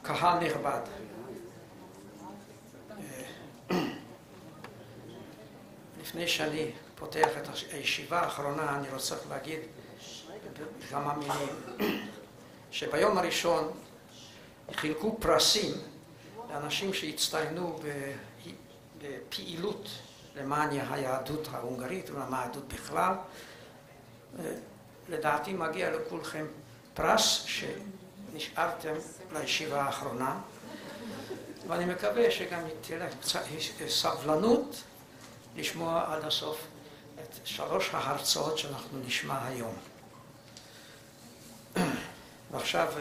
קהל נכבד, לפני שאני פותח את הישיבה האחרונה, אני רוצה להגיד כמה מילים. שביום הראשון חילקו פרסים לאנשים שהצטיינו בפעילות למען היהדות ההונגרית ולמען היהדות בכלל. לדעתי מגיע לכולכם פרס שנשארתם לישיבה האחרונה, ואני מקווה שגם תהיה לכם סבלנות לשמוע עד הסוף את 3 ההרצאות שאנחנו נשמע היום. ועכשיו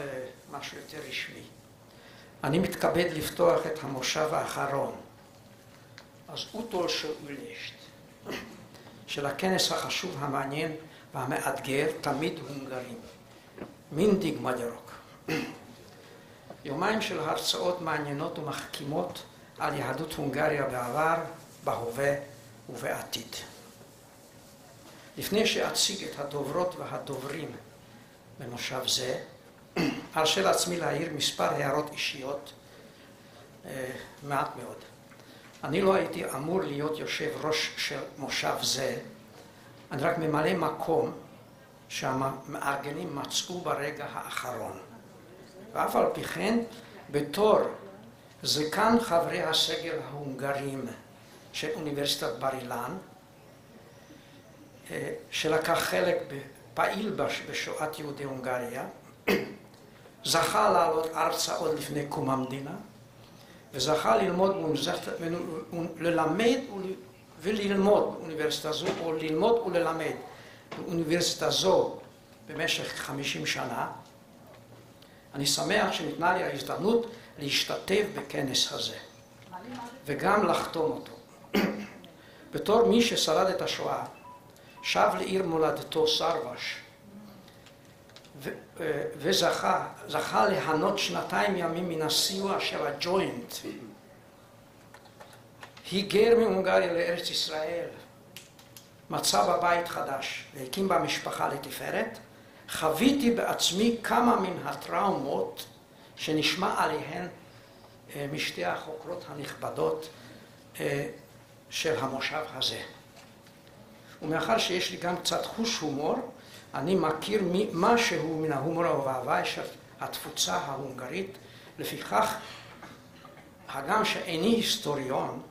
משהו יותר רשמי. אני מתכבד לפתוח את המושב האחרון, אז אוטול שאולשת, של הכנס החשוב, המעניין והמאתגר, תמיד הונגרים. מינדיג מדירוק. יומיים של הרצאות מעניינות ומחכימות על יהדות הונגריה בעבר, בהווה ובעתיד. לפני שאציג את הדוברות והדוברים במושב זה, ארשה לעצמי להעיר מספר הערות אישיות, מעט מאוד. אני לא הייתי אמור להיות יושב ראש של מושב זה, אני רק ממלא מקום שהמארגנים מצאו ברגע האחרון. ואף על פי כן, בתור זקן חברי הסגל ההונגרים של אוניברסיטת בר-אילן, שלקח חלק פעיל בשואת יהודי הונגריה, זכה לעלות ארצה עוד לפני קום המדינה, וזכה ללמוד וללמוד באוניברסיטה זו, או ללמוד וללמד באוניברסיטה זו במשך 50 שנה. אני שמח שניתנה לי ההזדמנות להשתתף בכנס הזה, וגם לחתום אותו. בתור מי ששרד את השואה, שב לעיר מולדתו סרבש, וזכה ליהנות 2 ימים מן הסיוע של הג'וינט. היגר מהונגריה לארץ ישראל, מצא בבית חדש והקים בה משפחה לתפארת. חוויתי בעצמי כמה מן הטראומות שנשמע עליהן משתי החוקרות הנכבדות של המושב הזה. ומאחר שיש לי גם קצת חוש הומור, אני מכיר משהו מן ההומור וההוואי של התפוצה ההונגרית. לפיכך, הגם שאיני היסטוריון,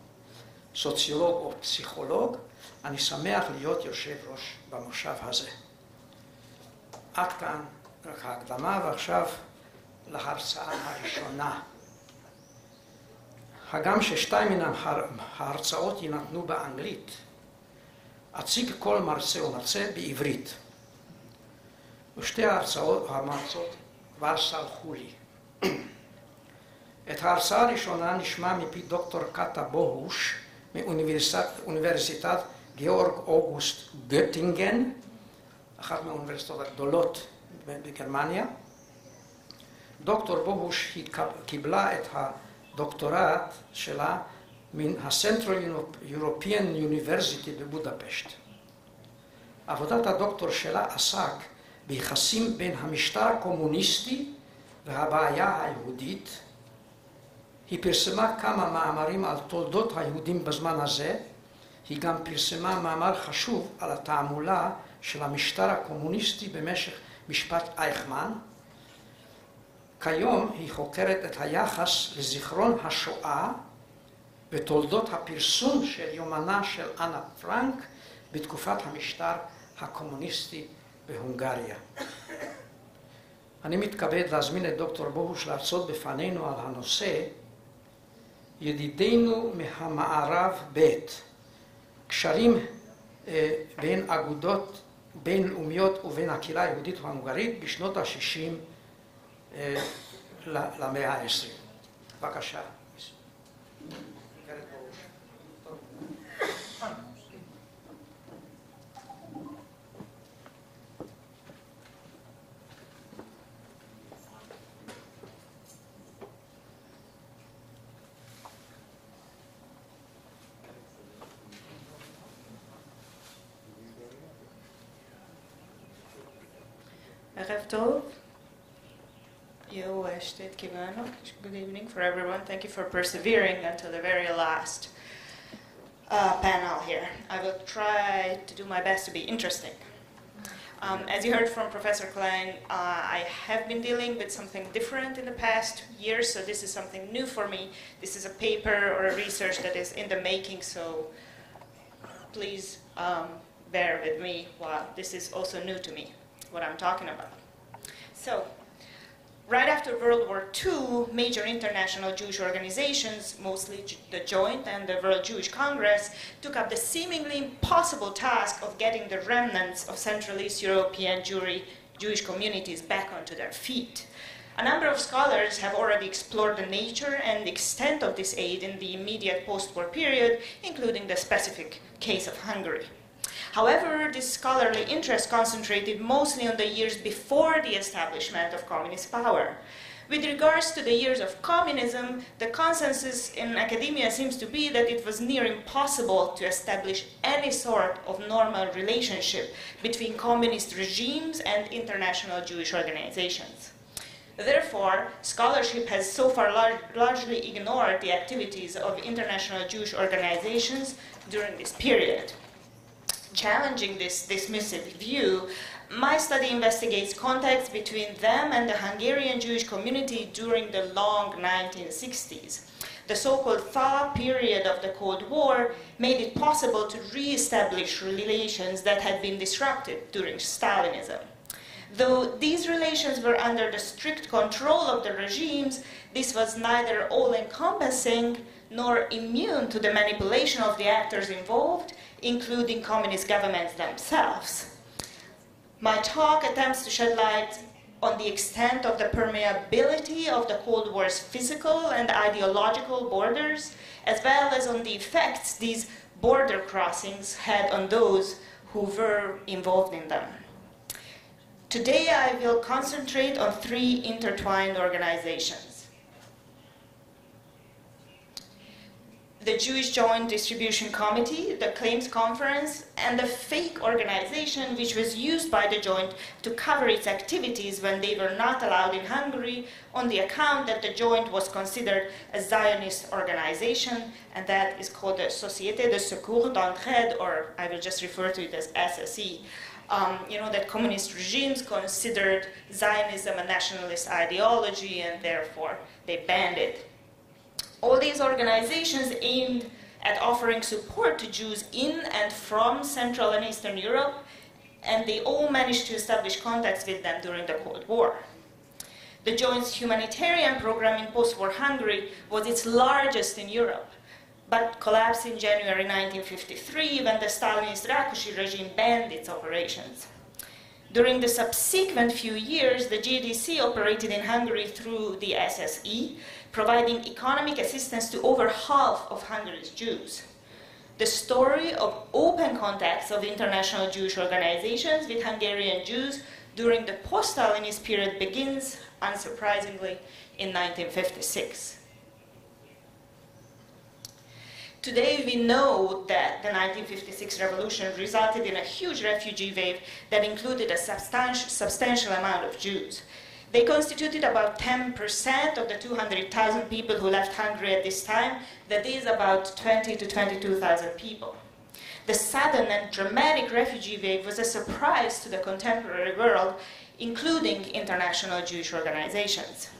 סוציולוג או פסיכולוג, אני שמח להיות יושב ראש במושב הזה. עד כאן רק ההקדמה, ועכשיו להרצאה הראשונה. הגם ששתיים מן ההרצאות יינתנו באנגלית, אציג כל מרצה ומרצה בעברית. ושתי המרצות כבר סלחו לי. את ההרצאה הראשונה נשמע מפי דוקטור קטה בוהוש מאוניברסיטת גיאורג-אוגוסט גוטינגן, אחת מהאוניברסיטאות הגדולות בגרמניה. דוקטור בוהוש קיבלה את הדוקטורט שלה מן ה-Central European University בבודפשט. עבודת הדוקטור שלה עסק ביחסים בין המשטר הקומוניסטי והבעיה היהודית. היא פרסמה כמה מאמרים על תולדות היהודים בזמן הזה. היא גם פרסמה מאמר חשוב על התעמולה של המשטר הקומוניסטי במשך משפט אייכמן. כיום היא חוקרת את היחס לזיכרון השואה ותולדות הפרסום של יומנה של אנה פרנק בתקופת המשטר הקומוניסטי בהונגריה. אני מתכבד להזמין את דוקטור בוהוש להרצות בפנינו על הנושא ידידינו מהמערב ב' קשרים בין אגודות בינלאומיות ובין הקהילה היהודית וההונגרית בשנות הששים למאה ה-20. בבקשה. ערב טוב. Jó estét kívánok, good evening for everyone. Thank you for persevering until the very last panel here. I will try to do my best to be interesting. As you heard from Professor Kline, I have been dealing with something different in the past years, so this is something new for me. This is a paper or a research that is in the making, so please bear with me while this is also new to me, what I'm talking about. So, right after World War II, major international Jewish organizations, mostly the Joint and the World Jewish Congress, took up the seemingly impossible task of getting the remnants of Central East European Jewish communities back onto their feet. A number of scholars have already explored the nature and extent of this aid in the immediate post-war period, including the specific case of Hungary. However, this scholarly interest concentrated mostly on the years before the establishment of communist power. With regards to the years of communism, the consensus in academia seems to be that it was near impossible to establish any sort of normal relationship between communist regimes and international Jewish organizations. Therefore, scholarship has so far largely ignored the activities of international Jewish organizations during this period. Challenging this dismissive view, my study investigates contacts between them and the Hungarian Jewish community during the long 1960s. The so-called thaw period of the Cold War made it possible to re-establish relations that had been disrupted during Stalinism. Though these relations were under the strict control of the regimes, this was neither all-encompassing nor immune to the manipulation of the actors involved, including communist governments themselves. My talk attempts to shed light on the extent of the permeability of the Cold War's physical and ideological borders, as well as on the effects these border crossings had on those who were involved in them. Today I will concentrate on three intertwined organizations: the Jewish Joint Distribution Committee, the Claims Conference, and the fake organization which was used by the Joint to cover its activities when they were not allowed in Hungary on the account that the Joint was considered a Zionist organization, and that is called the Société de Secours d'Entraide, or I will just refer to it as SSE. You know, that communist regimes considered Zionism a nationalist ideology, and therefore they banned it. All these organizations aimed at offering support to Jews in and from Central and Eastern Europe, and they all managed to establish contacts with them during the Cold War. The Joint's humanitarian program in post-war Hungary was its largest in Europe, but collapsed in January 1953 when the Stalinist Rákosi regime banned its operations. During the subsequent few years, the JDC operated in Hungary through the SSE, providing economic assistance to over half of Hungary's Jews. The story of open contacts of international Jewish organizations with Hungarian Jews during the post-Stalinist period begins, unsurprisingly, in 1956. Today we know that the 1956 revolution resulted in a huge refugee wave that included a substantial amount of Jews. They constituted about 10% of the 200,000 people who left Hungary at this time. That is about 20 to 22,000 people. The sudden and dramatic refugee wave was a surprise to the contemporary world, including international Jewish organizations.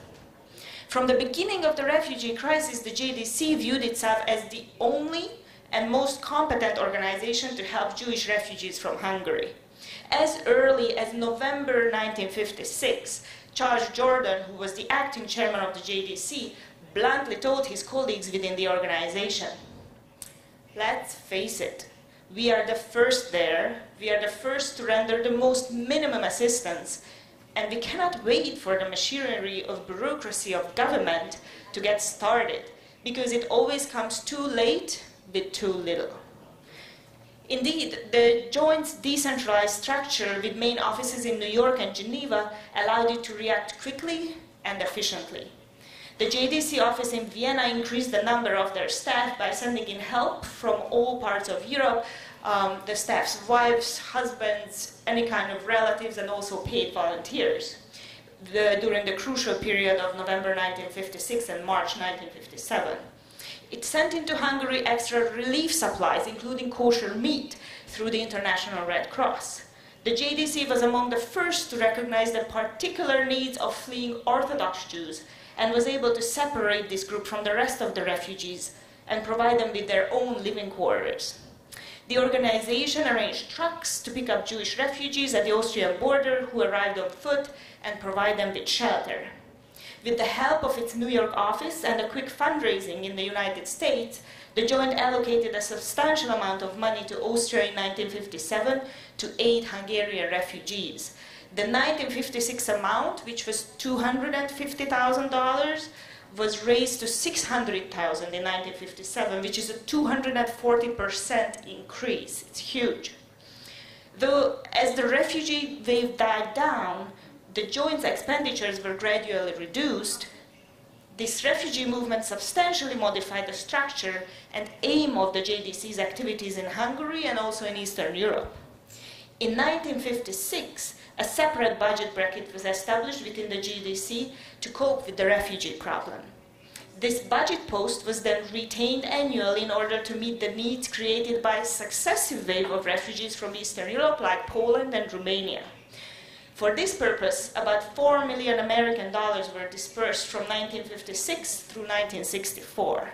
From the beginning of the refugee crisis, the JDC viewed itself as the only and most competent organization to help Jewish refugees from Hungary. As early as November 1956, Charles Jordan, who was the acting chairman of the JDC, bluntly told his colleagues within the organization, "Let's face it, we are the first there, we are the first to render the most minimum assistance, and we cannot wait for the machinery of bureaucracy of government to get started, because it always comes too late with too little." Indeed, the Joint's decentralized structure with main offices in New York and Geneva allowed it to react quickly and efficiently. The JDC office in Vienna increased the number of their staff by sending in help from all parts of Europe, the staff's wives, husbands, any kind of relatives, and also paid volunteers. during the crucial period of November 1956 and March 1957. It sent into Hungary extra relief supplies, including kosher meat, through the International Red Cross. The JDC was among the first to recognize the particular needs of fleeing Orthodox Jews and was able to separate this group from the rest of the refugees and provide them with their own living quarters. The organization arranged trucks to pick up Jewish refugees at the Austrian border who arrived on foot and provide them with shelter. With the help of its New York office and a quick fundraising in the United States, the Joint allocated a substantial amount of money to Austria in 1957 to aid Hungarian refugees. The 1956 amount, which was $250,000, was raised to $600,000 in 1957, which is a 240% increase. It's huge. Though, as the refugee wave died down, the Joint's expenditures were gradually reduced. This refugee movement substantially modified the structure and aim of the JDC's activities in Hungary and also in Eastern Europe. In 1956, a separate budget bracket was established within the JDC to cope with the refugee problem. This budget post was then retained annually in order to meet the needs created by a successive wave of refugees from Eastern Europe like Poland and Romania. For this purpose, about $4 million American were dispersed from 1956 through 1964.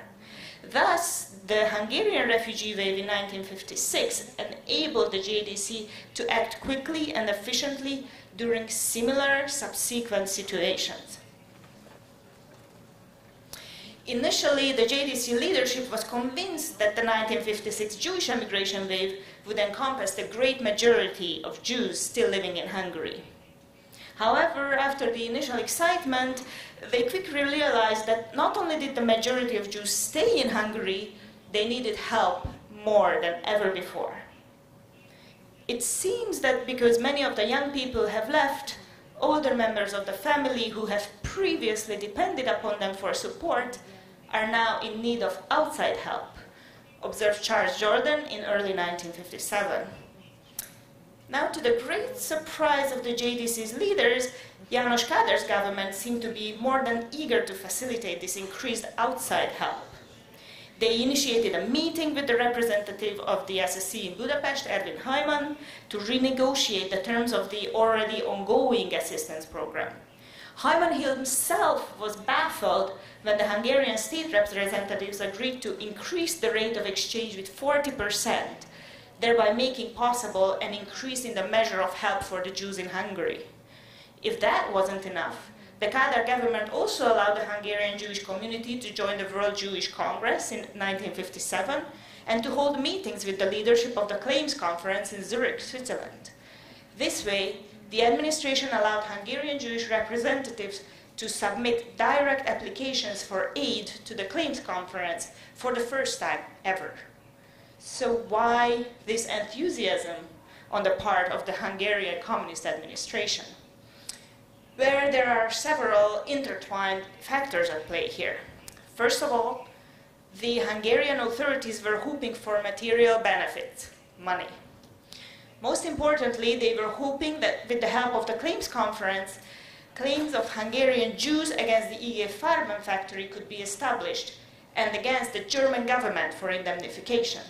Thus, the Hungarian refugee wave in 1956 enabled the JDC to act quickly and efficiently during similar subsequent situations. Initially, the JDC leadership was convinced that the 1956 Jewish immigration wave would encompass the great majority of Jews still living in Hungary. However, after the initial excitement, they quickly realized that not only did the majority of Jews stay in Hungary, they needed help more than ever before. It seems that because many of the young people have left, older members of the family who have previously depended upon them for support are now in need of outside help, observed Charles Jordan in early 1957. Now, to the great surprise of the JDC's leaders, János Kádár's government seemed to be more than eager to facilitate this increased outside help. They initiated a meeting with the representative of the SSC in Budapest, Erwin Heimann, to renegotiate the terms of the already ongoing assistance program. Heimann himself was baffled when the Hungarian state representatives agreed to increase the rate of exchange with 40%, thereby making possible an increase in the measure of help for the Jews in Hungary. If that wasn't enough, the Kádár government also allowed the Hungarian Jewish community to join the World Jewish Congress in 1957 and to hold meetings with the leadership of the Claims Conference in Zurich, Switzerland. This way, the administration allowed Hungarian Jewish representatives to submit direct applications for aid to the Claims Conference for the first time ever. So why this enthusiasm on the part of the Hungarian Communist administration? Where there are several intertwined factors at play here. First of all, the Hungarian authorities were hoping for material benefits, money. Most importantly, they were hoping that with the help of the Claims Conference, claims of Hungarian Jews against the IG Farben factory could be established and against the German government for indemnification.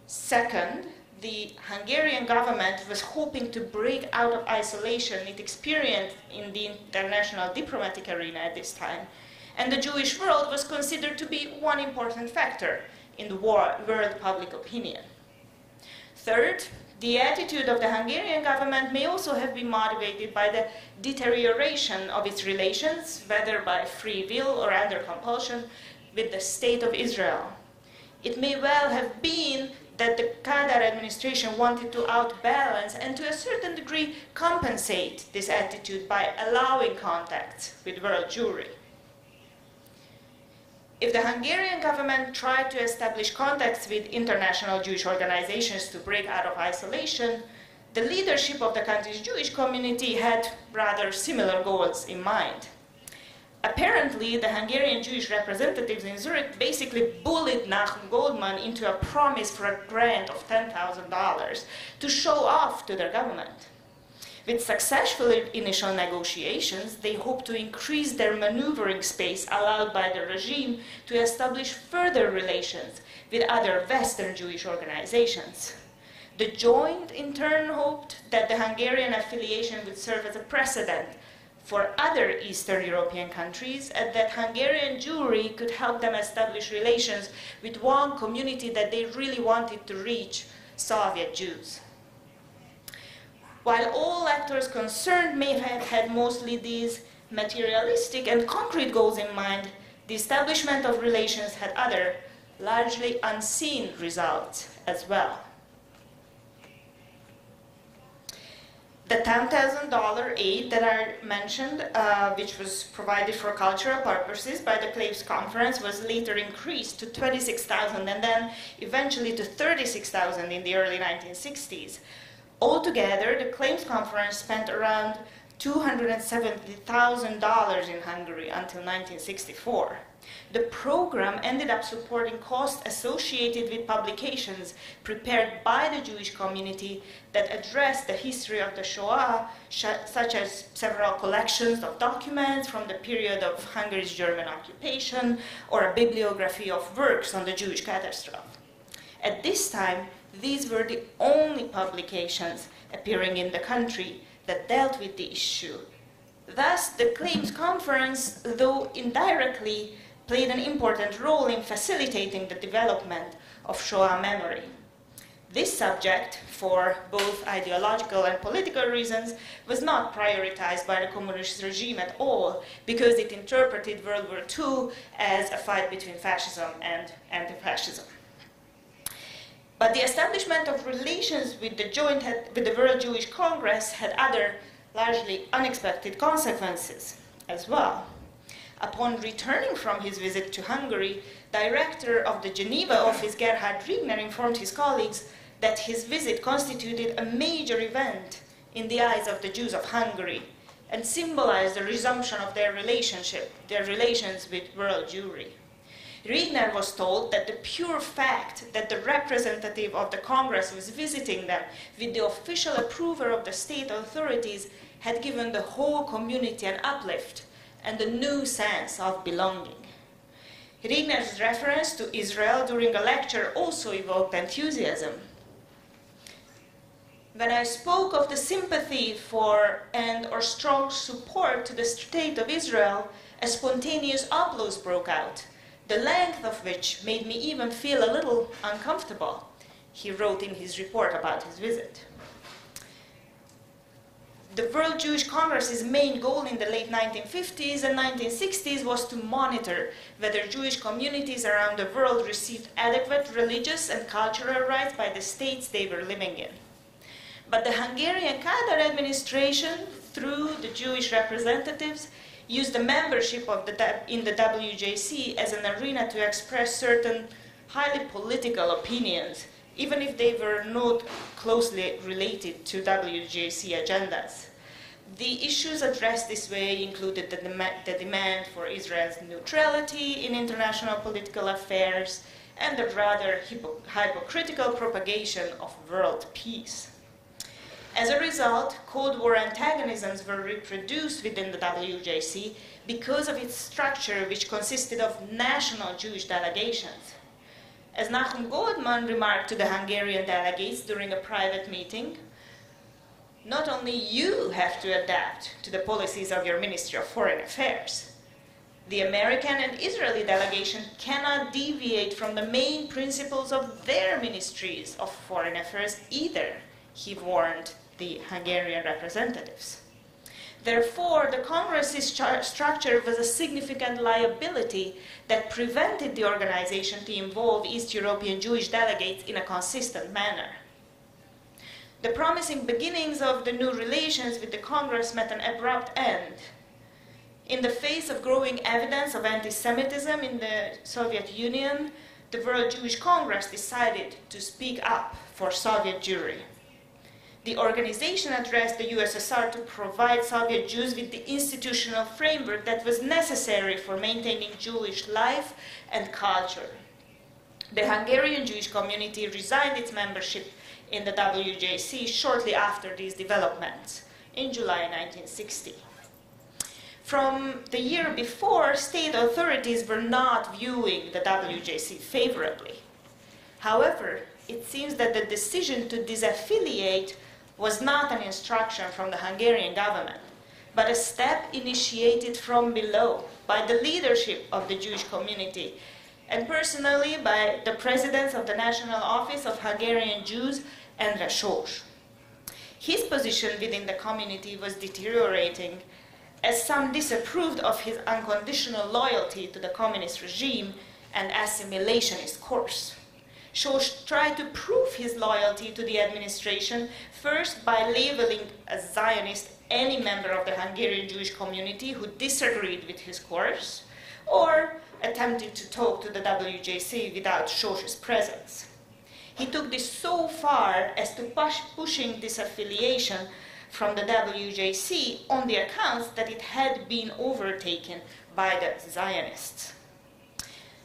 Second, the Hungarian government was hoping to break out of isolation it experienced in the international diplomatic arena at this time, and the Jewish world was considered to be one important factor in the world public opinion. Third, the attitude of the Hungarian government may also have been motivated by the deterioration of its relations, whether by free will or under compulsion, with the State of Israel. It may well have been that the Kádár administration wanted to outbalance and to a certain degree compensate this attitude by allowing contacts with world Jewry. If the Hungarian government tried to establish contacts with international Jewish organizations to break out of isolation, the leadership of the country's Jewish community had rather similar goals in mind. Apparently, the Hungarian Jewish representatives in Zurich basically bullied Nachum Goldman into a promise for a grant of $10,000 to show off to their government. With successful initial negotiations, they hope to increase their maneuvering space allowed by the regime to establish further relations with other Western Jewish organizations. The Joint, in turn, hoped that the Hungarian affiliation would serve as a precedent for other Eastern European countries, and that Hungarian Jewry could help them establish relations with one community that they really wanted to reach, Soviet Jews. While all actors concerned may have had mostly these materialistic and concrete goals in mind, the establishment of relations had other, largely unseen results as well. The $10,000 aid that I mentioned, which was provided for cultural purposes by the Claves Conference, was later increased to $26,000 and then eventually to $36,000 in the early 1960s. Altogether, the Claims Conference spent around $270,000 in Hungary until 1964. The program ended up supporting costs associated with publications prepared by the Jewish community that addressed the history of the Shoah, such as several collections of documents from the period of Hungary's German occupation, or a bibliography of works on the Jewish catastrophe. At this time, these were the only publications appearing in the country that dealt with the issue. Thus, the Claims Conference, though indirectly, played an important role in facilitating the development of Shoah memory. This subject, for both ideological and political reasons, was not prioritized by the communist regime at all, because it interpreted World War II as a fight between fascism and anti-fascism. But the establishment of relations with the World Jewish Congress had other, largely unexpected consequences as well. Upon returning from his visit to Hungary, director of the Geneva office Gerhard Riegner informed his colleagues that his visit constituted a major event in the eyes of the Jews of Hungary and symbolized the resumption of their relations with world Jewry. Riegner was told that the pure fact that the representative of the Congress was visiting them with the official approval of the state authorities had given the whole community an uplift and a new sense of belonging. Riegner's reference to Israel during a lecture also evoked enthusiasm. When I spoke of the sympathy for or strong support to the state of Israel, a spontaneous applause broke out, the length of which made me even feel a little uncomfortable, he wrote in his report about his visit. The World Jewish Congress's main goal in the late 1950s and 1960s was to monitor whether Jewish communities around the world received adequate religious and cultural rights by the states they were living in. But the Hungarian Kádár administration, through the Jewish representatives, used the membership in the WJC as an arena to express certain highly political opinions, even if they were not closely related to WJC agendas. The issues addressed this way included the demand for Israel's neutrality in international political affairs and the rather hypocritical propagation of world peace. As a result, Cold War antagonisms were reproduced within the WJC because of its structure, which consisted of national Jewish delegations. As Nachum Goldman remarked to the Hungarian delegates during a private meeting, not only you have to adapt to the policies of your Ministry of Foreign Affairs. The American and Israeli delegation cannot deviate from the main principles of their ministries of foreign affairs either, he warned the Hungarian representatives. Therefore, the Congress's structure was a significant liability that prevented the organization to involve East European Jewish delegates in a consistent manner. The promising beginnings of the new relations with the Congress met an abrupt end. In the face of growing evidence of anti-Semitism in the Soviet Union, the World Jewish Congress decided to speak up for Soviet Jewry. The organization addressed the USSR to provide Soviet Jews with the institutional framework that was necessary for maintaining Jewish life and culture. The Hungarian Jewish community resigned its membership in the WJC shortly after these developments. in July 1960. From the year before, state authorities were not viewing the WJC favorably. However, it seems that the decision to disaffiliate was not an instruction from the Hungarian government, but a step initiated from below by the leadership of the Jewish community, and personally by the president of the National Office of Hungarian Jews, ANdrאה Sós. His position within the community was deteriorating, as some disapproved of his unconditional loyalty to the communist regime and assimilationist course. Sós tried to prove his loyalty to the administration first by labeling as Zionist any member of the Hungarian Jewish community who disagreed with his course, or attempted to talk to the WJC without Sós's presence. He took this so far as to pushing disaffiliation from the WJC on the accounts that it had been overtaken by the Zionists.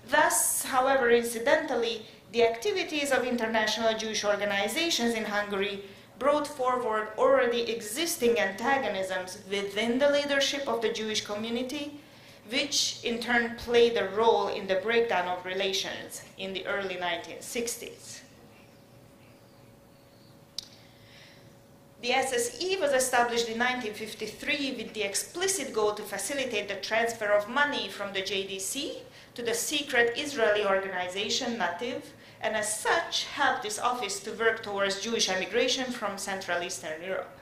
Thus, however, incidentally, the activities of international Jewish organizations in Hungary brought forward already existing antagonisms within the leadership of the Jewish community, which in turn played a role in the breakdown of relations in the early 1960s. The SSE was established in 1953 with the explicit goal to facilitate the transfer of money from the JDC to the secret Israeli organization Nativ, and as such helped this office to work towards Jewish emigration from Central Eastern Europe.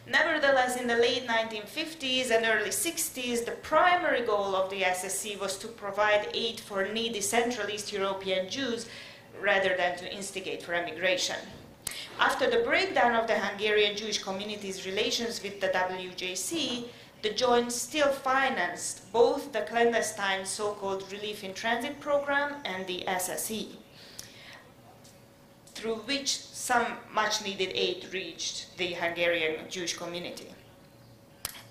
Nevertheless, in the late 1950s and early 60s, the primary goal of the SSE was to provide aid for needy Central East European Jews rather than to instigate for emigration. After the breakdown of the Hungarian Jewish community's relations with the WJC, the Joint still financed both the clandestine so-called Relief in Transit program and the SSE, through which some much-needed aid reached the Hungarian Jewish community.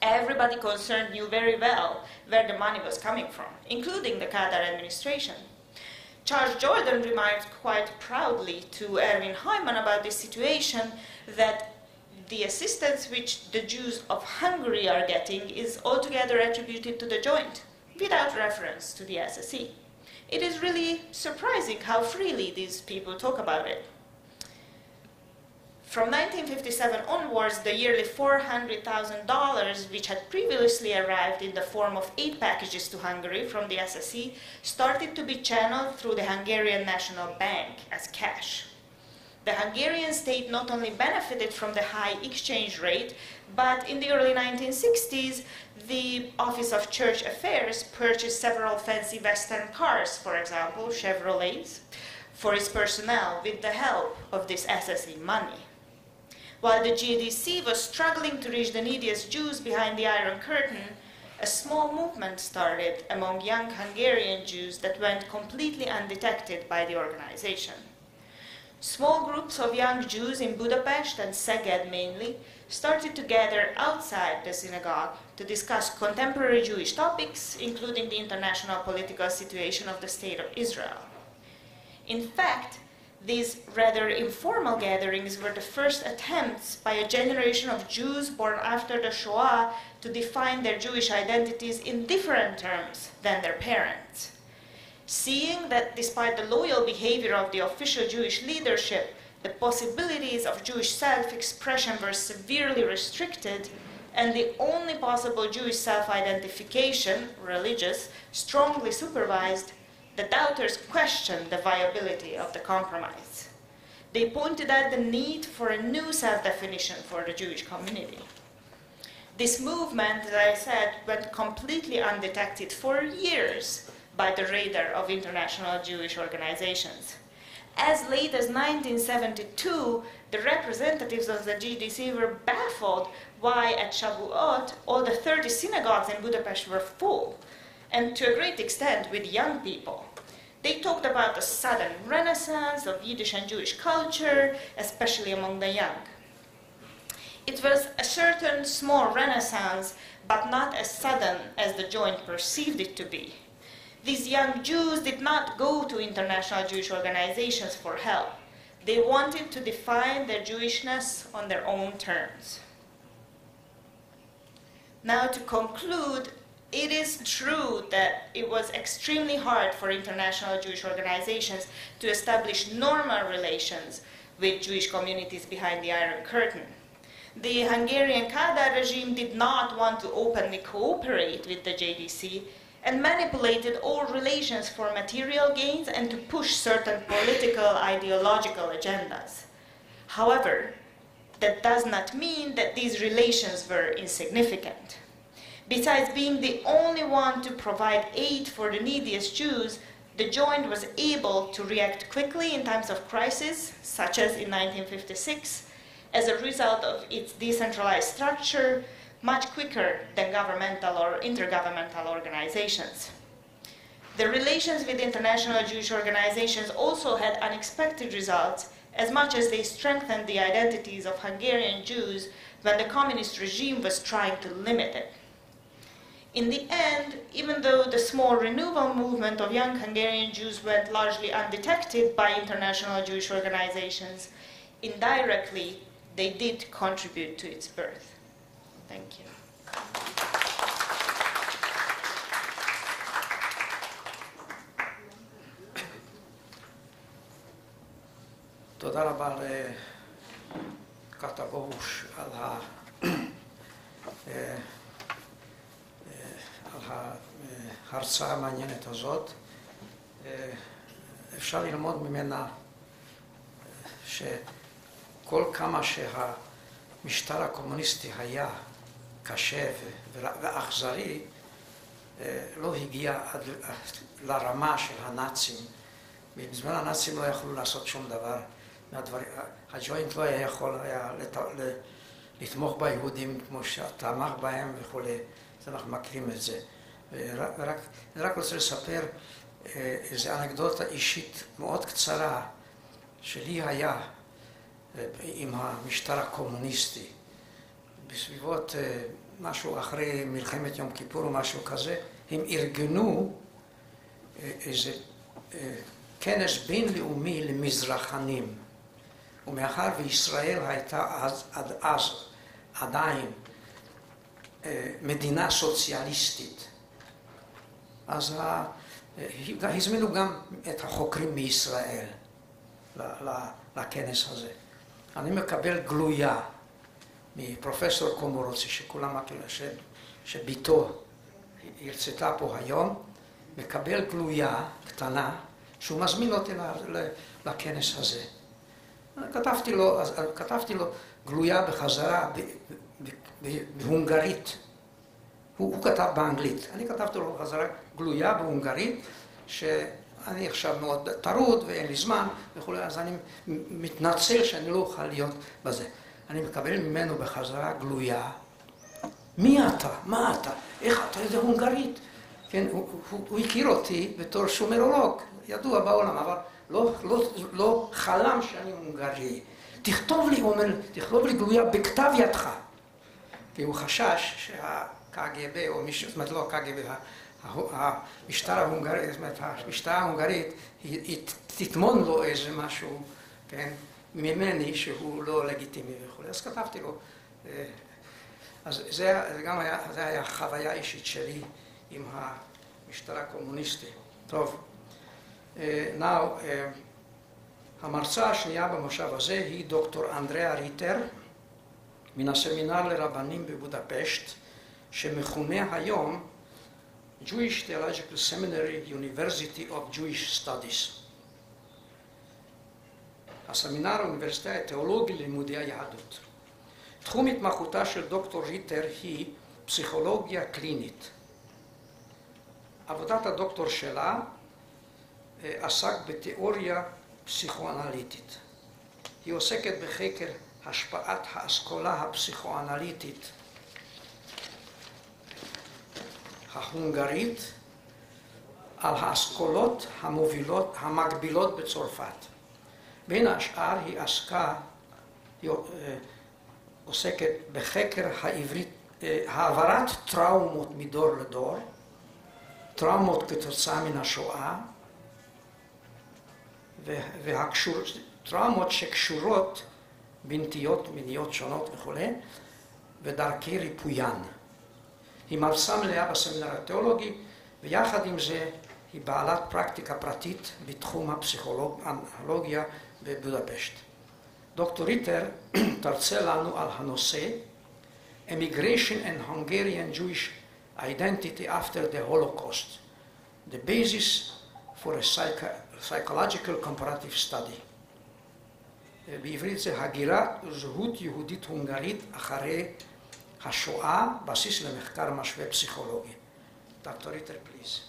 Everybody concerned knew very well where the money was coming from, including the Kádár administration. Charles Jordan remarked quite proudly to Erwin Hyman about this situation that the assistance which the Jews of Hungary are getting is altogether attributed to the Joint, without reference to the SSE. It is really surprising how freely these people talk about it. From 1957 onwards, the yearly $400,000, which had previously arrived in the form of aid packages to Hungary from the SSE, started to be channeled through the Hungarian National Bank as cash. The Hungarian state not only benefited from the high exchange rate, but in the early 1960s, the Office of Church Affairs purchased several fancy Western cars, for example, Chevrolets, for its personnel with the help of this SSE money. While the GDC was struggling to reach the neediest Jews behind the Iron Curtain, a small movement started among young Hungarian Jews that went completely undetected by the organization. Small groups of young Jews in Budapest and Szeged mainly started to gather outside the synagogue to discuss contemporary Jewish topics, including the international political situation of the State of Israel. In fact, these rather informal gatherings were the first attempts by a generation of Jews born after the Shoah to define their Jewish identities in different terms than their parents. Seeing that despite the loyal behavior of the official Jewish leadership, the possibilities of Jewish self-expression were severely restricted, and the only possible Jewish self-identification, religious, strongly supervised, the doubters questioned the viability of the compromise. They pointed out the need for a new self-definition for the Jewish community. This movement, as I said, went completely undetected for years by the radar of international Jewish organizations. As late as 1972, the representatives of the GDC were baffled why at Shavuot all the 30 synagogues in Budapest were full, and to a great extent with young people. They talked about the sudden renaissance of Yiddish and Jewish culture, especially among the young. It was a certain small renaissance, but not as sudden as the Joint perceived it to be. These young Jews did not go to international Jewish organizations for help. They wanted to define their Jewishness on their own terms. Now, to conclude, it is true that it was extremely hard for international Jewish organizations to establish normal relations with Jewish communities behind the Iron Curtain. The Hungarian Kada regime did not want to openly cooperate with the JDC and manipulated all relations for material gains and to push certain political, ideological agendas. However, that does not mean that these relations were insignificant. Besides being the only one to provide aid for the neediest Jews, the Joint was able to react quickly in times of crisis, such as in 1956, as a result of its decentralized structure, much quicker than governmental or intergovernmental organizations. The relations with international Jewish organizations also had unexpected results, as much as they strengthened the identities of Hungarian Jews when the communist regime was trying to limit it. In the end, even though the small renewal movement of young Hungarian Jews went largely undetected by international Jewish organizations, indirectly, they did contribute to its birth. Thank you. תודה רבה לכת בוהוש על ההרצאה המעניינת הזאת. אפשר ללמוד ממנה שכל כמה שהמשטר הקומוניסטי היה קשה ואכזרי, לא הגיע עד לרמה של הנאצים. בזמן הנאצים לא יכלו לעשות שום דבר. הג'וינט לא היה יכול לתמוך ביהודים כמו שתמך בהם וכו'. אז אנחנו מכירים את זה. אני רק רוצה לספר איזו אנקדוטה אישית מאוד קצרה שלי היה עם המשטר הקומוניסטי. בסביבות משהו אחרי מלחמת יום כיפור או משהו כזה, הם ארגנו איזה כנס בינלאומי למזרחנים. ומאחר וישראל הייתה עד אז עדיין מדינה סוציאליסטית, אז הזמינו גם את החוקרים מישראל לכנס הזה. אני מקבל גלויה מפרופסור קומורוצי, שכולם מכירים, שביתו הרצתה פה היום, מקבל גלויה קטנה שהוא מזמין אותי לכנס הזה. כתבתי לו גלויה בחזרה בהונגרית. הוא כתב באנגלית. אני כתבתי לו בחזרה גלויה בהונגרית, שאני עכשיו מאוד טרוד ואין לי זמן וכו', אז אני מתנצל שאני לא אוכל להיות בזה. אני מקבל ממנו בחזרה גלויה. מי אתה? מה אתה? איך אתה יודע הונגרית? כן, הוא הכיר אותי בתור שומרולוג, ידוע בעולם, אבל לא חלם שאני הונגרי. תכתוב לי גלויה בכתב ידך. כי הוא חשש שהקג"ב, או מישהו, זאת אומרת לא הקג"ב, המשטר ההונגרי, זאת אומרת המשטרה ההונגרית, היא תטמון לו איזה משהו, כן, ממני שהוא לא לגיטימי וכו'. אז כתבתי לו. אז זה היה חוויה אישית שלי עם המשטר הקומוניסטי. טוב. המרצה השנייה במושב הזה היא דוקטור אנדראה ריטר, מן הסמינר לרבנים בבודפשט, שמכונה היום Jewish Theological Seminary University of Jewish Studies. הסמינר האוניברסיטאי התיאולוגי ללימודי היהדות. תחום התמחותה של דוקטור ריטר היא פסיכולוגיה קלינית. עבודת הדוקטור שלה עסק בתיאוריה פסיכואנליטית. היא עוסקת בחקר השפעת האסכולה הפסיכואנליטית ההונגרית על האסכולות המקבילות בצרפת. בין השאר היא עוסקת בחקר העברת טראומות מדור לדור, טראומות כתוצאה מן השואה, טראומות שקשורות בנטיות מיניות שונות וכו', ודרכי ריפוין. היא מרצה מלאה בסמינר התיאולוגי, ויחד עם זה היא בעלת פרקטיקה פרטית בתחום הפסיכולוגיה בבודפשט. דוקטור ריטר תרצה לנו על הנושא Immigration and Hungarian Jewish Identity after the Holocaust, the basis for a psychological comparative study. בעברית זה הגירה וזהות יהודית הונגרית אחרי השואה, בסיס למחקר משווה פסיכולוגי. דוקטור ריטר, פליז.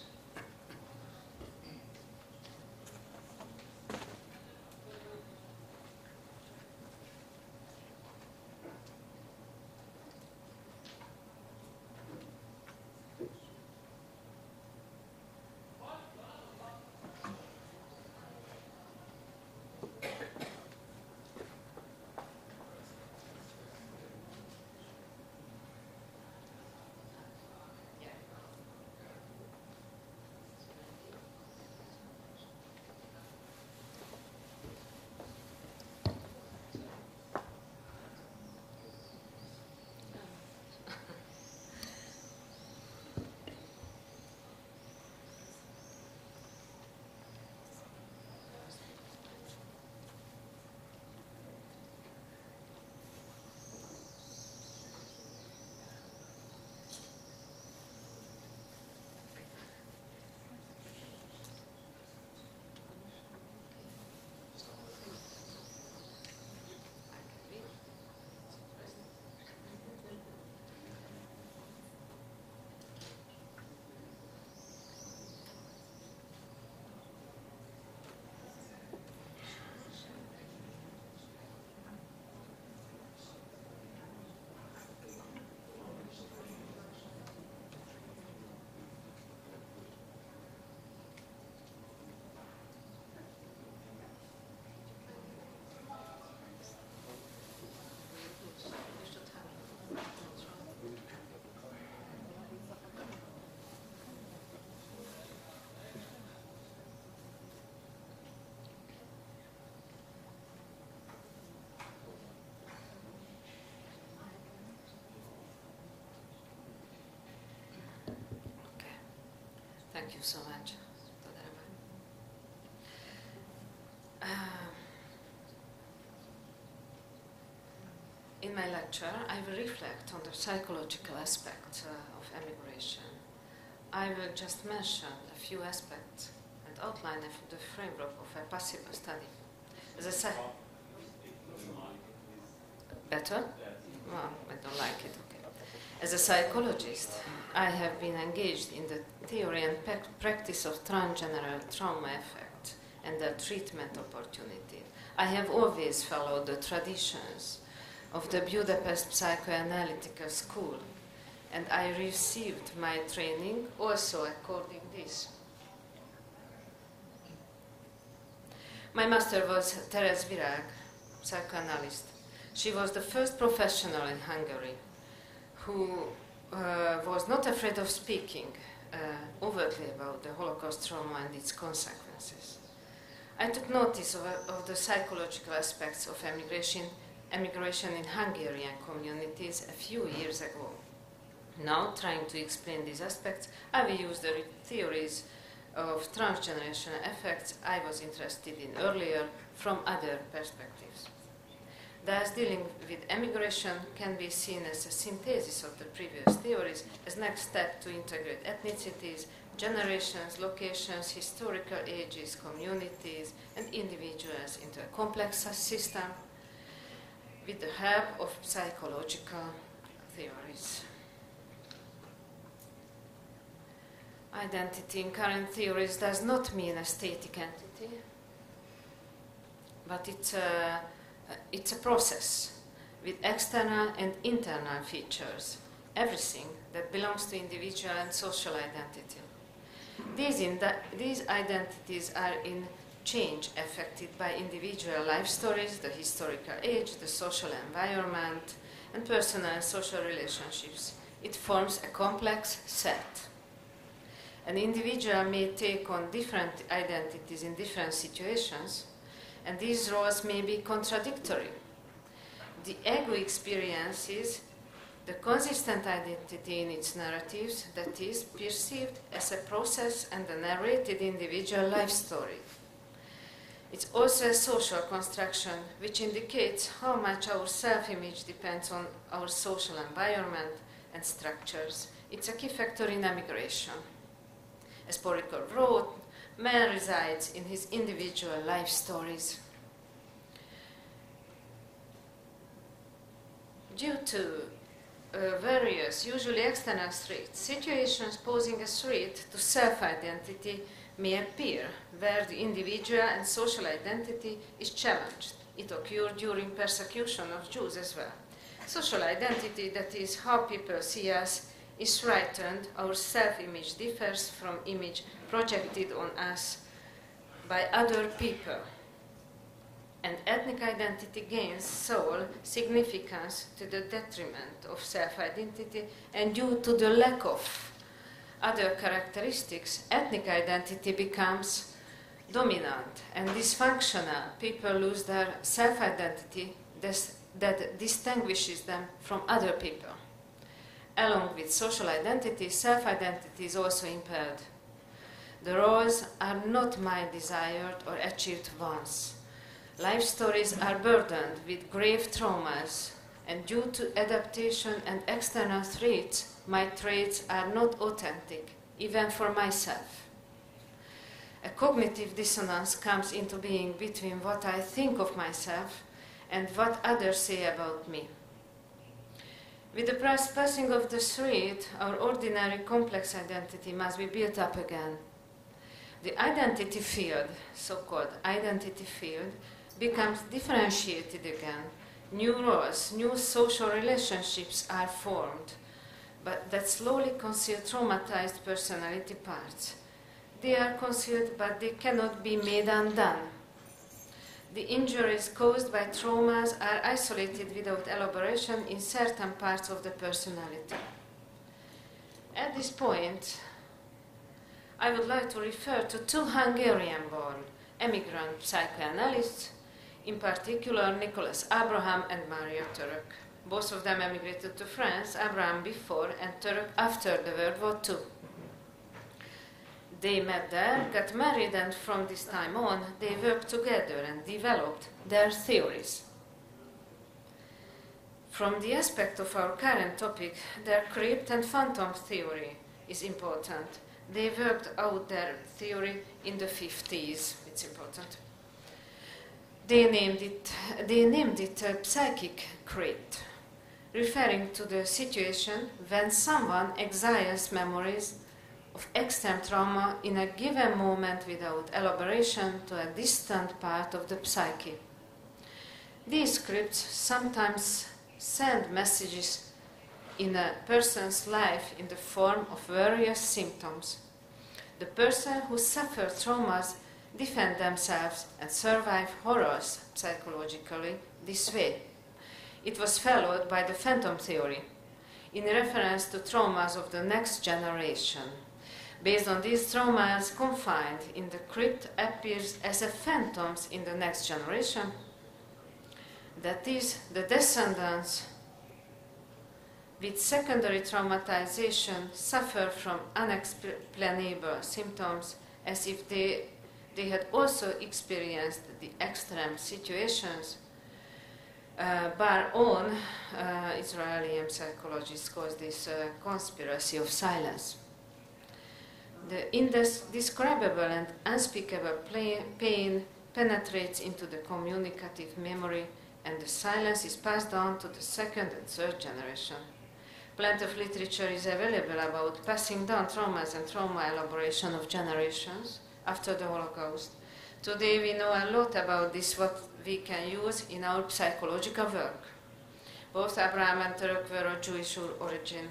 Thank you so much. In my lecture, I will reflect on the psychological aspects of emigration. I will just mention a few aspects and outline the framework of a possible study. As I said, better? Well, I don't like it. Okay. As a psychologist, I have been engaged in the theory and practice of transgeneral trauma effects and their treatment opportunity. I have always followed the traditions of the Budapest Psychoanalytical School, and I received my training also according to this. My master was Teres Virág, psychoanalyst. She was the first professional in Hungary who was not afraid of speaking overtly about the Holocaust trauma and its consequences. I took notice of the psychological aspects of emigration in Hungarian communities a few years ago. Now, trying to explain these aspects, I will use the theories of transgenerational effects I was interested in earlier from other perspectives. Thus, dealing with emigration can be seen as a synthesis of the previous theories as next step to integrate ethnicities, generations, locations, historical ages, communities, and individuals into a complex system with the help of psychological theories. Identity in current theories does not mean a static entity, but it's a process with external and internal features, everything that belongs to individual and social identity. These identities are in change affected by individual life stories, the historical age, the social environment, and personal and social relationships. It forms a complex set. An individual may take on different identities in different situations, and these roles may be contradictory. The ego experiences the consistent identity in its narratives that is perceived as a process and a narrated individual life story. It's also a social construction which indicates how much our self-image depends on our social environment and structures. It's a key factor in emigration. As Porrico wrote, man resides in his individual life stories. Due to various, usually external threats, situations posing a threat to self-identity may appear where the individual and social identity is challenged. It occurred during persecution of Jews as well. Social identity, that is how people see us, is threatened. Our self-image differs from image projected on us by other people. And ethnic identity gains sole significance to the detriment of self-identity, and due to the lack of other characteristics, ethnic identity becomes dominant and dysfunctional. People lose their self-identity that distinguishes them from other people. Along with social identity, self-identity is also impaired. The roles are not my desired or achieved ones. Life stories are burdened with grave traumas, and due to adaptation and external threats, my traits are not authentic, even for myself. A cognitive dissonance comes into being between what I think of myself and what others say about me. With the passing of the threat, our ordinary complex identity must be built up again. The identity field, so-called identity field, becomes differentiated again. New roles, new social relationships are formed, but that slowly conceal traumatized personality parts. They are concealed, but they cannot be made undone. The injuries caused by traumas are isolated without elaboration in certain parts of the personality. At this point, I would like to refer to two Hungarian-born emigrant psychoanalysts, in particular Nicholas Abraham and Maria Török. Both of them emigrated to France, Abraham before and Török after the World War II. They met there, got married, and from this time on, they worked together and developed their theories. From the aspect of our current topic, their crypt and phantom theory is important. They worked out their theory in the 50s. It's important. They named it a psychic crypt, referring to the situation when someone exiles memories of extreme trauma in a given moment without elaboration to a distant part of the psyche. These crypts sometimes send messages in a person's life in the form of various symptoms. The person who suffered traumas defend themselves and survive horrors psychologically this way. It was followed by the phantom theory, in reference to traumas of the next generation. Based on these traumas, confined in the crypt appears as a phantoms in the next generation. That is, the descendants with secondary traumatization suffer from unexplainable symptoms, as if they had also experienced the extreme situations. Bar-Own, Israeli psychologists, calls this conspiracy of silence. The indescribable and unspeakable pain penetrates into the communicative memory, and the silence is passed on to the second and third generation. Plenty of literature is available about passing down traumas and trauma elaboration of generations after the Holocaust. Today we know a lot about this, what we can use in our psychological work. Both Abraham and Török were of Jewish origin,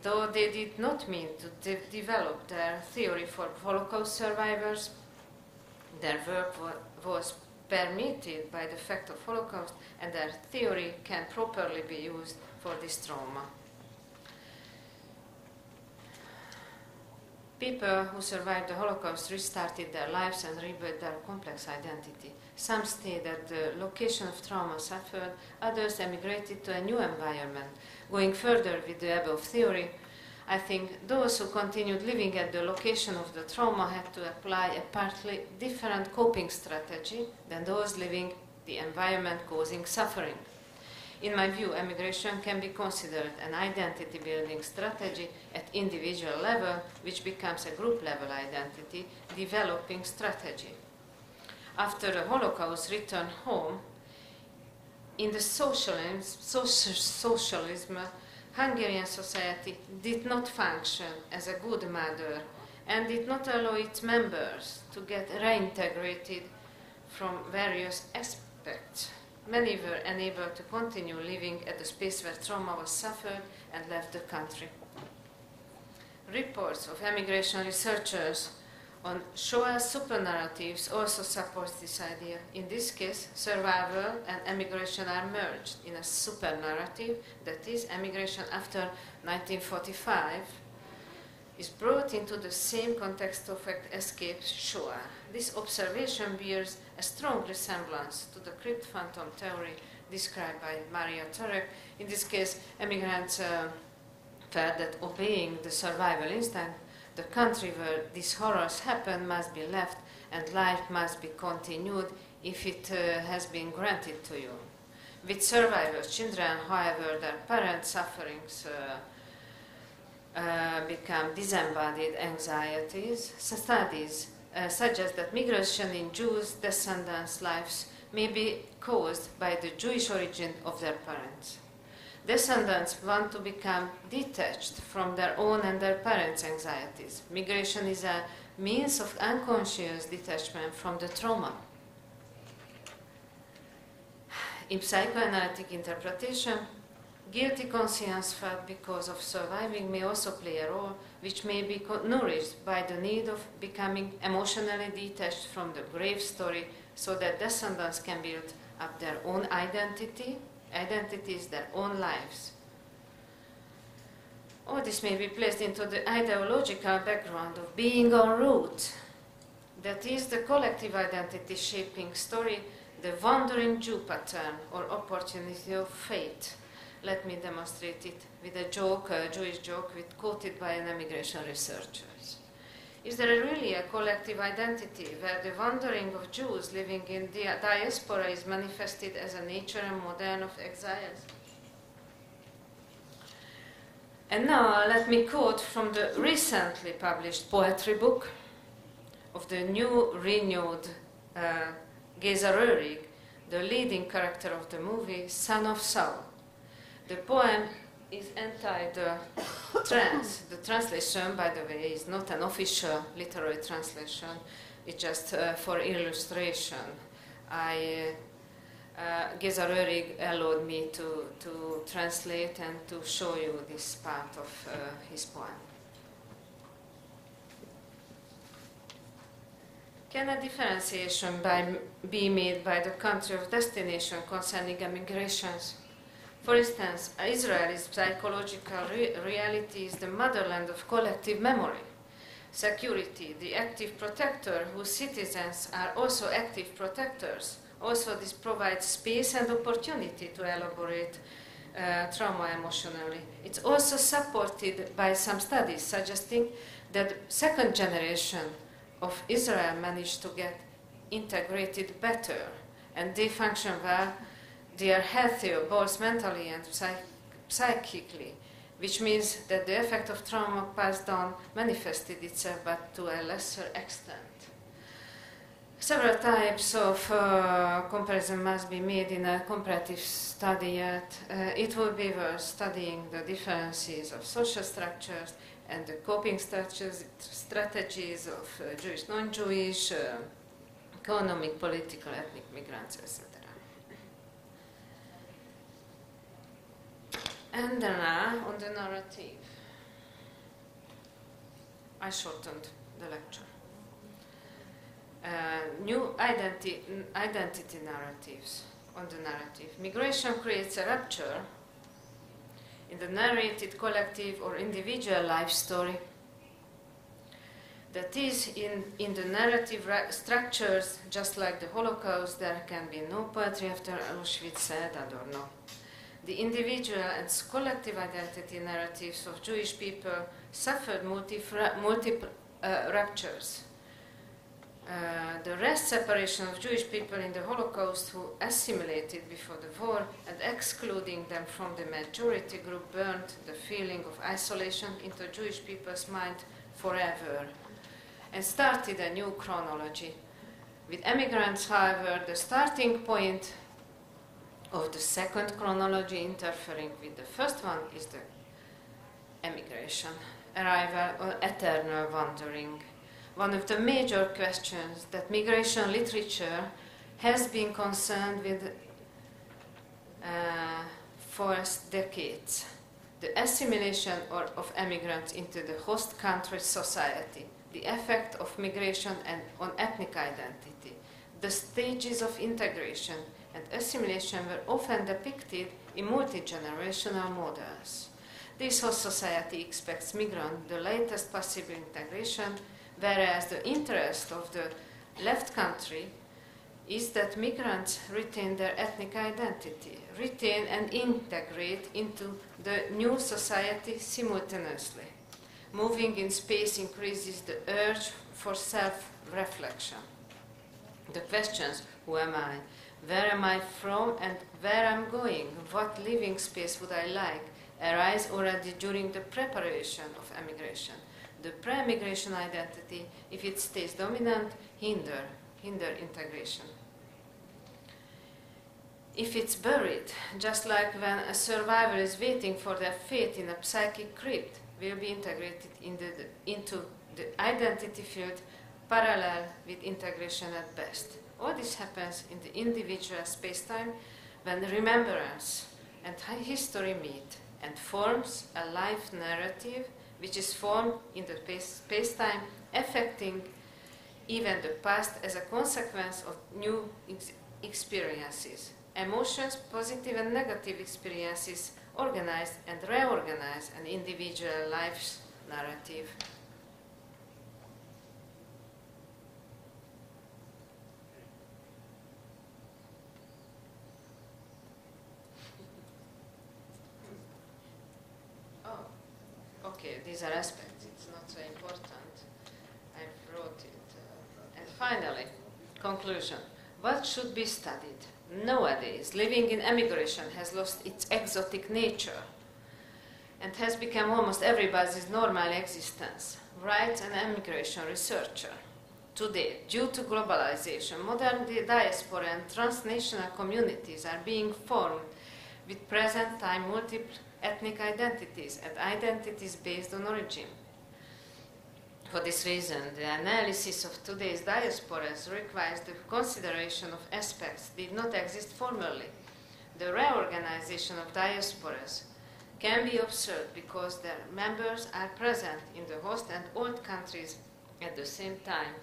though they did not mean to develop their theory for Holocaust survivors. Their work was permitted by the fact of Holocaust, and their theory can properly be used for this trauma. People who survived the Holocaust restarted their lives and rebuilt their complex identity. Some stayed at the location of trauma suffered, others emigrated to a new environment. Going further with the above theory, I think those who continued living at the location of the trauma had to apply a partly different coping strategy than those living the environment causing suffering. In my view, emigration can be considered an identity-building strategy at individual level, which becomes a group-level identity developing strategy. After the Holocaust returned home, in the socialism, Hungarian society did not function as a good mother and did not allow its members to get reintegrated from various aspects. Many were unable to continue living at the space where trauma was suffered and left the country. Reports of emigration researchers on Shoah supernarratives also support this idea. In this case, survival and emigration are merged in a supernarrative, that is, emigration after 1945 is brought into the same context of escape Shoah. This observation bears a strong resemblance to the crypt phantom theory described by Maria Turek. In this case, immigrants felt that obeying the survival instinct, the country where these horrors happen must be left and life must be continued if it has been granted to you. With survivors' children, however, their parents' sufferings become disembodied anxieties. Studies suggest that migration in Jews' descendants' lives may be caused by the Jewish origin of their parents. Descendants want to become detached from their own and their parents' anxieties. Migration is a means of unconscious detachment from the trauma. In psychoanalytic interpretation, guilty conscience felt because of surviving may also play a role, which may be nourished by the need of becoming emotionally detached from the grave story so that descendants can build up their own identities, their own lives. All this may be placed into the ideological background of being en route. That is the collective identity shaping story, the wandering Jew pattern or opportunity of fate. Let me demonstrate it with a joke, a Jewish joke, quoted by an immigration researcher. Is there really a collective identity where the wandering of Jews living in the diaspora is manifested as a nature and model of exiles? And now let me quote from the recently published poetry book of the new renewed גיאורג-אוגוסט, the leading character of the movie, Son of Saul. The poem is entitled Trans. The translation, by the way, is not an official literary translation. It's just for illustration. גיאורג allowed me to translate and to show you this part of his poem. Can a differentiation be made by the country of destination concerning emigrations? For instance, Israel's psychological reality is the motherland of collective memory. Security, the active protector, whose citizens are also active protectors. Also, this provides space and opportunity to elaborate trauma emotionally. It's also supported by some studies suggesting that the second generation of Israel managed to get integrated better and they function well. They are healthier both mentally and psychically, which means that the effect of trauma passed on manifested itself but to a lesser extent. Several types of comparison must be made in a comparative study yet. It will be worth studying the differences of social structures and the coping strategies of Jewish, non-Jewish, economic, political, ethnic migrants, etc. ANdrאה on the narrative. I shortened the lecture. New identity narratives on the narrative. Migration creates a rupture in the narrated collective or individual life story. That is, in the narrative structures, just like the Holocaust, there can be no poetry after Auschwitz said, Adorno. The individual and collective identity narratives of Jewish people suffered multiple ruptures. The rest separation of Jewish people in the Holocaust who assimilated before the war and excluding them from the majority group burned the feeling of isolation into Jewish people's mind forever and started a new chronology. With emigrants, however, the starting point of the second chronology interfering with the first one is the emigration, arrival or eternal wandering. One of the major questions that migration literature has been concerned with for decades, the assimilation of emigrants into the host country's society, the effect of migration on ethnic identity. The stages of integration and assimilation were often depicted in multi-generational models. This host society expects migrant the latest possible integration, whereas the interest of the left country is that migrants retain their ethnic identity, retain and integrate into the new society simultaneously. Moving in space increases the urge for self-reflection. The questions, who am I, where am I from, and where I'm going, what living space would I like, arise already during the preparation of emigration. The pre-emigration identity, if it stays dominant, hinder integration. If it's buried, just like when a survivor is waiting for their fate in a psychic crypt, will be integrated into the identity field parallel with integration at best. All this happens in the individual space-time when remembrance and history meet and forms a life narrative which is formed in the space-time, affecting even the past as a consequence of new experiences. Emotions, positive and negative experiences, organize and reorganize an individual life's narrative. Okay, these are aspects, it's not so important. I wrote it. And finally, conclusion. What should be studied? Nowadays, living in emigration has lost its exotic nature and has become almost everybody's normal existence. Writes an emigration researcher. Today, due to globalization, modern diaspora and transnational communities are being formed with present-time multiple ethnic identities and identities based on origin. For this reason, the analysis of today's diasporas requires the consideration of aspects that did not exist formerly. The reorganization of diasporas can be observed because their members are present in the host and old countries at the same time.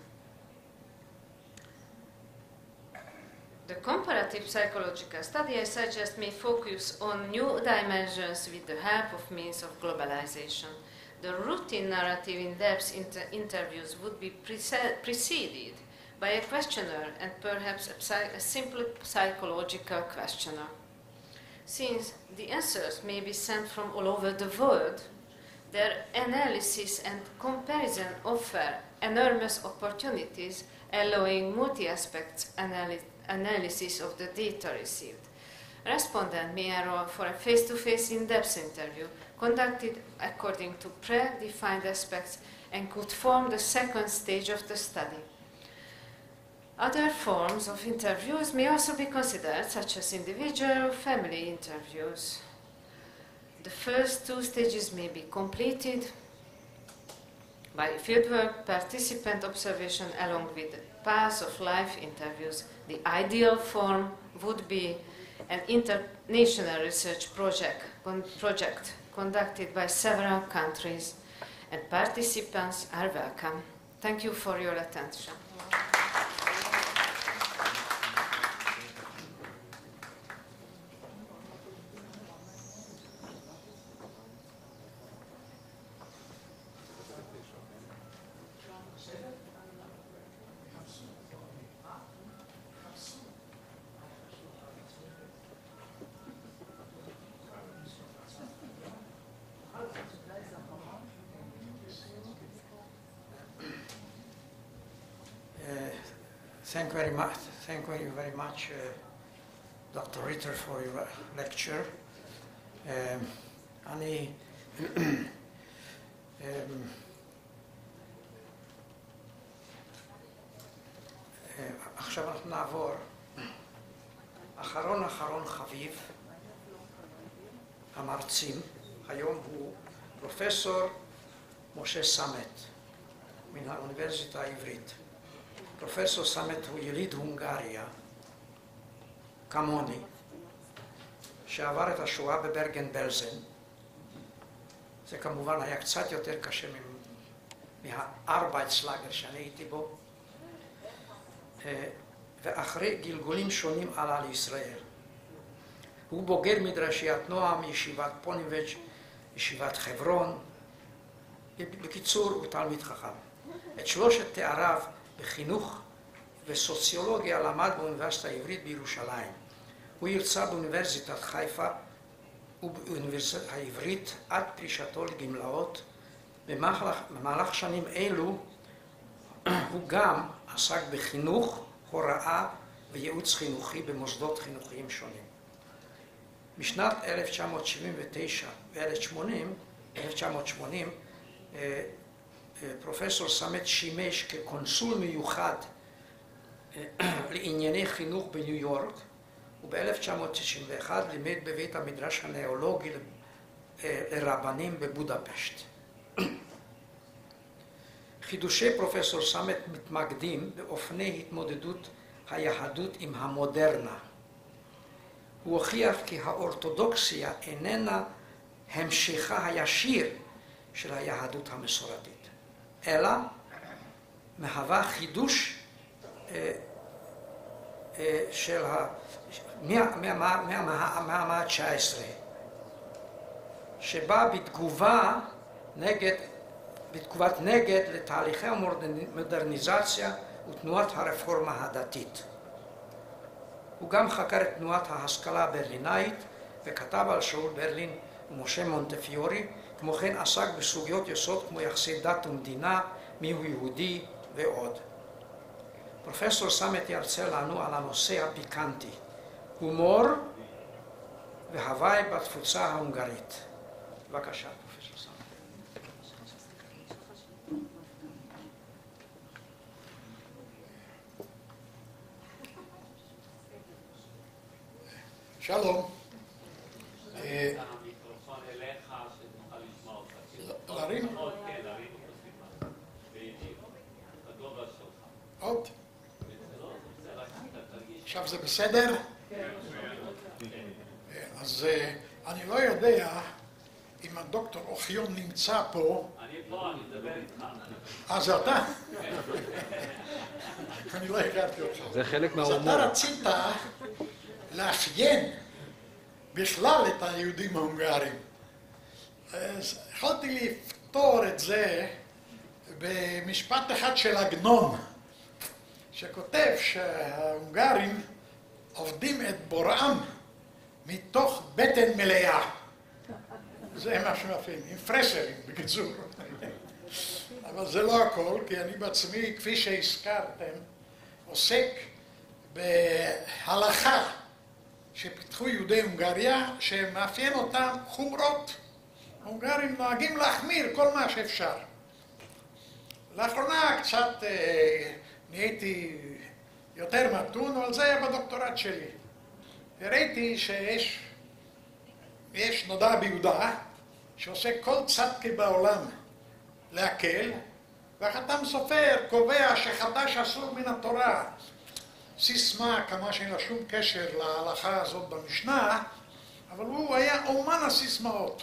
The comparative psychological study I suggest may focus on new dimensions with the help of means of globalization. The routine narrative in-depth interviews would be preceded by a questionnaire and perhaps a simple psychological questionnaire. Since the answers may be sent from all over the world, their analysis and comparison offer enormous opportunities, allowing multi-aspect analysis of the data received. Respondent may enroll for a face-to-face in-depth interview conducted according to predefined aspects and could form the second stage of the study. Other forms of interviews may also be considered, such as individual or family interviews. The first two stages may be completed by fieldwork, participant observation, along with the path of life interviews. The ideal form would be an international research project conducted by several countries, and participants are welcome. Thank you for your attention. Thank you very much, Dr. Ritter, for your lecture. עכשיו אנחנו נעבור, אחרון חביב, המרצים, היום הוא פרופסור משה סמט, מן האוניברסיטה העברית. פרופסור סמט הוא יליד הונגריה, כמוני, שעבר את השואה בברגן בלזן. זה כמובן היה קצת יותר קשה מהארבייטסלאגר שאני הייתי בו, ואחרי גלגולים שונים עלה לישראל. הוא בוגר מדרשיית נועם, ישיבת פוניבץ', ישיבת חברון. בקיצור, הוא תלמיד חכם. את שלושת תאריו בחינוך וסוציולוגיה למד באוניברסיטה העברית בירושלים. הוא הרצה באוניברסיטת חיפה ובאוניברסיטת העברית עד פרישתו לגמלאות. במהלך שנים אלו הוא גם עסק בחינוך, הוראה וייעוץ חינוכי במוסדות חינוכיים שונים. בשנת 1979 ו-1980 פרופסור סמט שימש כקונסול מיוחד לענייני חינוך בניו יורק, וב-1991 לימד בבית המדרש הנאולוגי לרבנים בבודפשט. חידושי פרופסור סמט מתמקדים באופני התמודדות היהדות עם המודרנה. הוא הוכיח כי האורתודוקסיה איננה המשכה הישיר של היהדות המסורתית, אלא מהווה חידוש של מהמאה ה-19, שבא בתגובת נגד לתהליכי המודרניזציה ותנועת הרפורמה הדתית. הוא גם חקר את תנועת ההשכלה הברלינאית וכתב על שאול ברלין ומשה מונטפיורי. כמו כן עסק בסוגיות יסוד כמו יחסי דת ומדינה, מיהו יהודי ועוד. פרופסור סמט ירצה לנו על הנושא הפיקנטי, הומור והוואי בתפוצה ההונגרית. בבקשה, פרופסור סמט. שלום. להרים? כן, להרים אותו בגובה שלך. עוד? עכשיו זה בסדר? אז אני לא יודע אם הדוקטור אוחיון נמצא פה. אני פה, אני מדבר איתך. זה אתה? אני לא הכרתי אותך. זה חלק מההומור. אז אתה רצית לאפיין בכלל את היהודים ההונגרים. יכולתי לפתור את זה במשפט אחד של עגנון, שכותב שההונגרים עובדים את בוראם מתוך בטן מלאה. זה מה שמאפיין, עם פרסרים בקיצור. אבל זה לא הכל, כי אני בעצמי, כפי שהזכרתם, עוסק בהלכה שפיתחו יהודי הונגריה, שמאפיין אותם חומרות. ההונגרים נוהגים להחמיר כל מה שאפשר. לאחרונה קצת נהייתי יותר מתון, אבל זה היה בדוקטורט שלי. הראיתי שיש נודע ביהודה שעושה כל צדקה בעולם להקל, והחתם סופר קובע שחדש אסור מן התורה. סיסמה כמה שאין לה שום קשר להלכה הזאת במשנה, אבל הוא היה אומן הסיסמאות.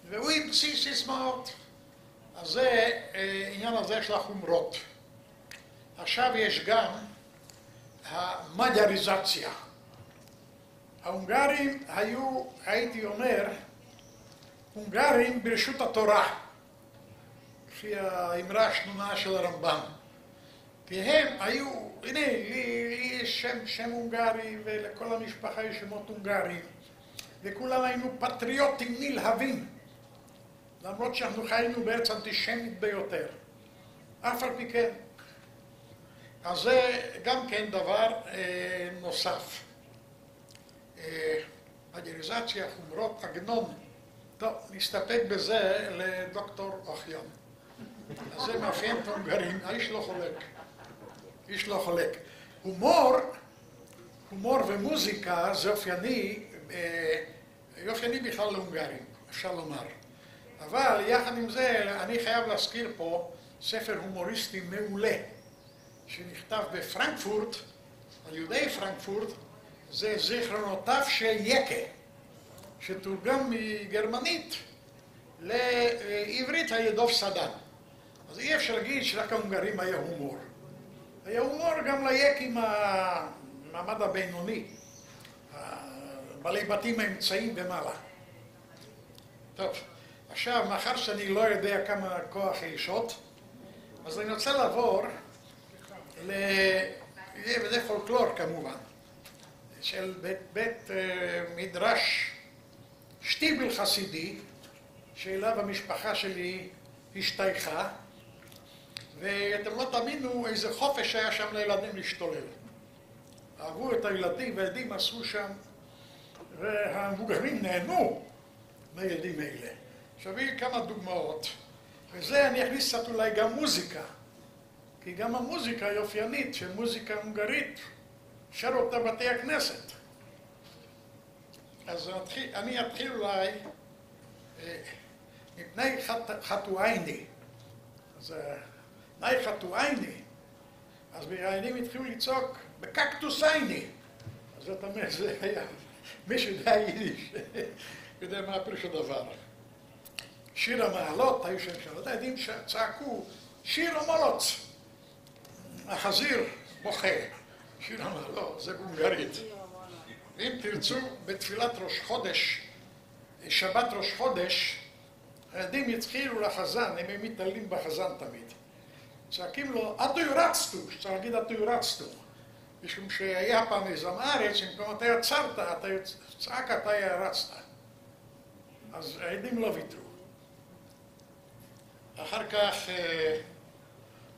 והוא המציא סיסמאות. אז זה עניין הזה של החומרות. עכשיו יש גם המדריזציה. ההונגרים היו, הייתי אומר, הונגרים ברשות התורה. לפי האמרה השנונה של הרמב"ם. כי הם היו, הנה, לי יש שם הונגרי ולכל המשפחה יש שמות הונגריים. וכולם היינו פטריוטים נלהבים. למרות שאנחנו חיינו בארץ אנטישמית ביותר. אף על פי כן. אז זה גם כן דבר נוסף. מג'ריזציה, חומרות, עגנון. טוב, נסתפק בזה לדוקטור אוחיון. אז זה מאפיין את ההונגרים, האיש לא חולק. איש לא חולק. הומור ומוזיקה זה אופייני בכלל להונגרים, אפשר לומר. אבל יחד עם זה, אני חייב להזכיר פה ספר הומוריסטי מעולה, שנכתב בפרנקפורט, על יהודי פרנקפורט, זה זיכרונותיו של יקה, שתורגם מגרמנית לעברית על ידו סדן. אז אי אפשר להגיד שרק ההונגרים היה הומור. היה הומור גם ליקים המעמד הבינוני, בעלי בתים האמצעים במעלה. טוב, עכשיו, מאחר שאני לא יודע כמה כוח אישות, אז אני רוצה לעבור וזה פולקלור כמובן, של בית מדרש שטיבל חסידי, שאליו המשפחה שלי השתייכה, ואתם לא תאמינו איזה חופש היה שם לילדים להשתולל. אהבו את הילדים והילדים עשו שם, והמבוגרים נהנו מהילדים האלה. שווה כמה דוגמאות, וזה אני אכניס קצת אולי גם מוזיקה, כי גם המוזיקה היא אופיינית של מוזיקה הונגרית, שר אותה בתי הכנסת. אז אני אתחיל אולי מפני חתואייני. אז מפני חתואייני, אז הילדים התחילו לצעוק בקקטוסייני. אז זאת אומרת, זה היה, מי שיודע יידיש, יודע מה פירוש הדבר. שיר המעלות, היו שם הילדים שצעקו, שיר המולוץ, החזיר בוכה. שיר המעלות, זה בהונגרית. ואם תרצו, בתפילת ראש חודש, שבת ראש חודש, הילדים התחילו לחזן, הם מתעלים בחזן תמיד. צעקים לו, אתו יורצתו, שצריך להגיד אתו יורצתו. משום שהיה פעם איזה מארץ, במקום אתה יצרת, צעק אתה ירצת. אז הילדים לא ויתרו. אחר כך,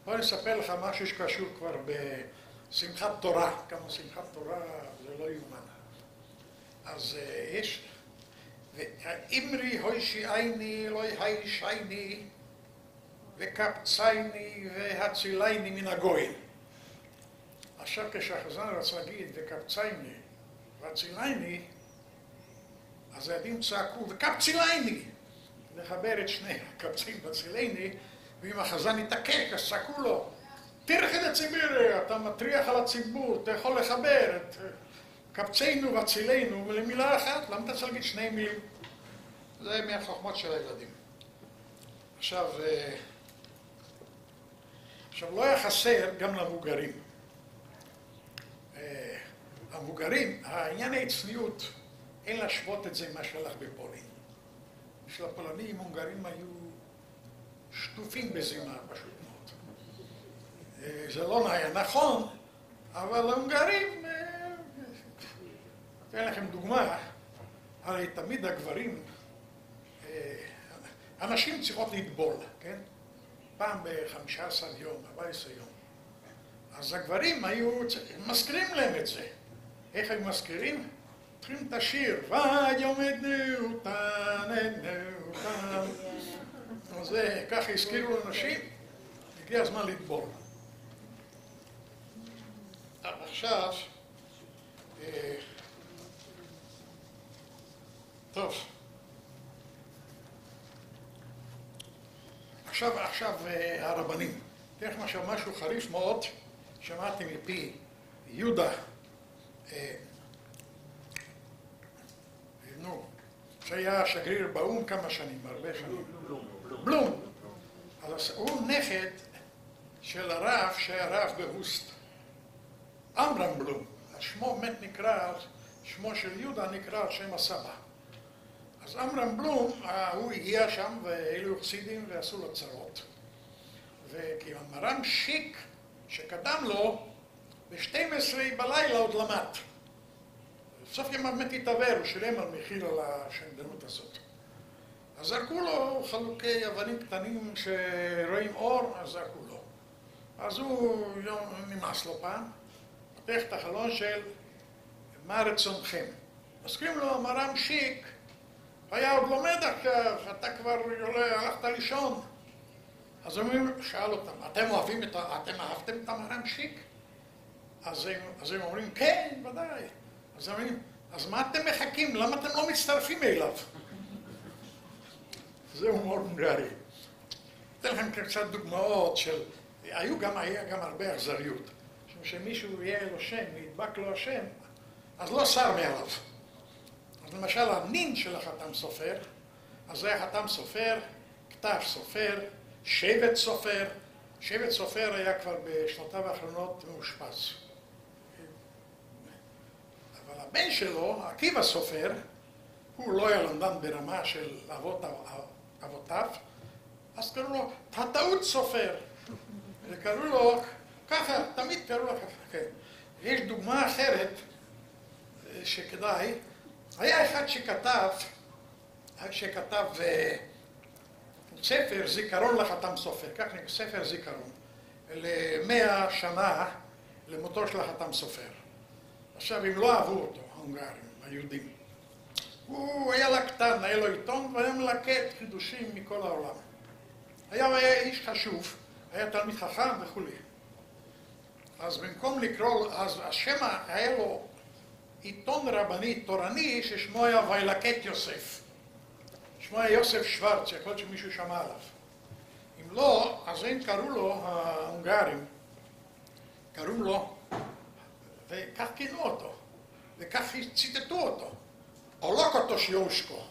בוא נספר לך משהו שקשור כבר בשמחת תורה. כמה שמחת תורה זה לא יאומן. אז יש, ואמרי הוישי עיני, לא הישייני, וקפצייני והצילייני מן הגויים. עכשיו כשהחזן רצה להגיד וקפצייני והצילייני, אז הילדים צעקו וקפצילייני, לחבר את שני הקפצים והצילייני, ואם החזן התעקש אז צעקו לו, תרח את הציבור, אתה מטריח על הציבור, אתה יכול לחבר את קפצינו והצילנו למילה אחת, למה אתה צריך להגיד שני מילים? זה מהחוכמות של הילדים. עכשיו לא היה חסר גם למבוגרים. המבוגרים, העניין הצניעות, אין להשוות את זה עם מה שהלך בפולין. של הפולנים, ההונגרים היו שטופים בזימה, פשוט מאוד. זה לא היה נכון, אבל ההונגרים, אתן לכם דוגמה, הרי תמיד הגברים, אנשים צריכות לטבול, כן? פעם ב-15 יום, 14 יום. אז הגברים היו, מזכירים להם את זה. איך היו מזכירים? צריכים את השיר, ויומדנו תננו תן. אז ככה הזכירו לאנשים, הגיע הזמן לטבול. עכשיו, טוב. עכשיו הרבנים. תראה לכם עכשיו משהו חריף מאוד, שמעתי מפי יהודה, שהיה שגריר באום כמה שנים, הרבה שנים. בלום. אז הוא נכד של הרב שהיה רב בהוסט. אמרם בלום. שמו מת נקרא, שמו של יהודה נקרא על שם הסבא. אז אמרם בלום, הוא הגיע שם ואלו חסידים ועשו לו צרות. וכי המר"ם שיק שקדם לו, ב-12 בלילה עוד למד. בסוף ימיו מת התעוור, הוא שילם על מחיר על השמדנות הזאת. אז זרקו לו חלוקי אבנים קטנים שרואים אור, אז זרקו לו. אז הוא נמאס לו פעם, פתח את החלון של מה רצונכם. מזכירים לו, המר"ם שיק, היה עוד לומד עכשיו, אתה כבר הלכת לישון. אז הוא שאל אותם, אתם אהבתם את המר"ם שיק? אז הם אומרים, כן, ודאי. אז הם אומרים, אז מה אתם מחכים? למה אתם לא מצטרפים אליו? זה הומור הונגרי. אתן לכם קצת דוגמאות של... היה גם הרבה אכזריות. שמישהו יהיה לו שם, ידבק לו השם, אז לא שר מעליו. אז למשל, הנין של החתם סופר, אז זה החתם סופר, כתב סופר, שבט סופר. שבט סופר היה כבר בשנותיו האחרונות מאושפז. אבל הבן שלו, עקיבא הסופר, הוא לא היה למדן ברמה של אבותיו, אז קראו לו הטעות סופר. וקראו לו ככה, תמיד קראו לו ככה. כן. יש דוגמה אחרת שכדאי. היה אחד שכתב ספר זיכרון לחתם סופר, כך נקרא ספר זיכרון, ל100 שנה למותו של החתם סופר. עכשיו, הם לא אהבו אותו, ההונגרים, היהודים. הוא היה לקטן, היה לו עיתון, והיה מלקט חידושים מכל העולם. היה איש חשוב, היה תלמיד חכם וכו'. אז במקום לקרוא, אז השם היה לו עיתון רבני תורני ששמו היה וילקט יוסף. שמו היה יוסף שוורץ, יכול להיות שמישהו שמע עליו. אם לא, אז הם קראו לו, ההונגרים, קראו לו, וכך כינו אותו, וכך ציטטו אותו. אולוקוטוש יושקו.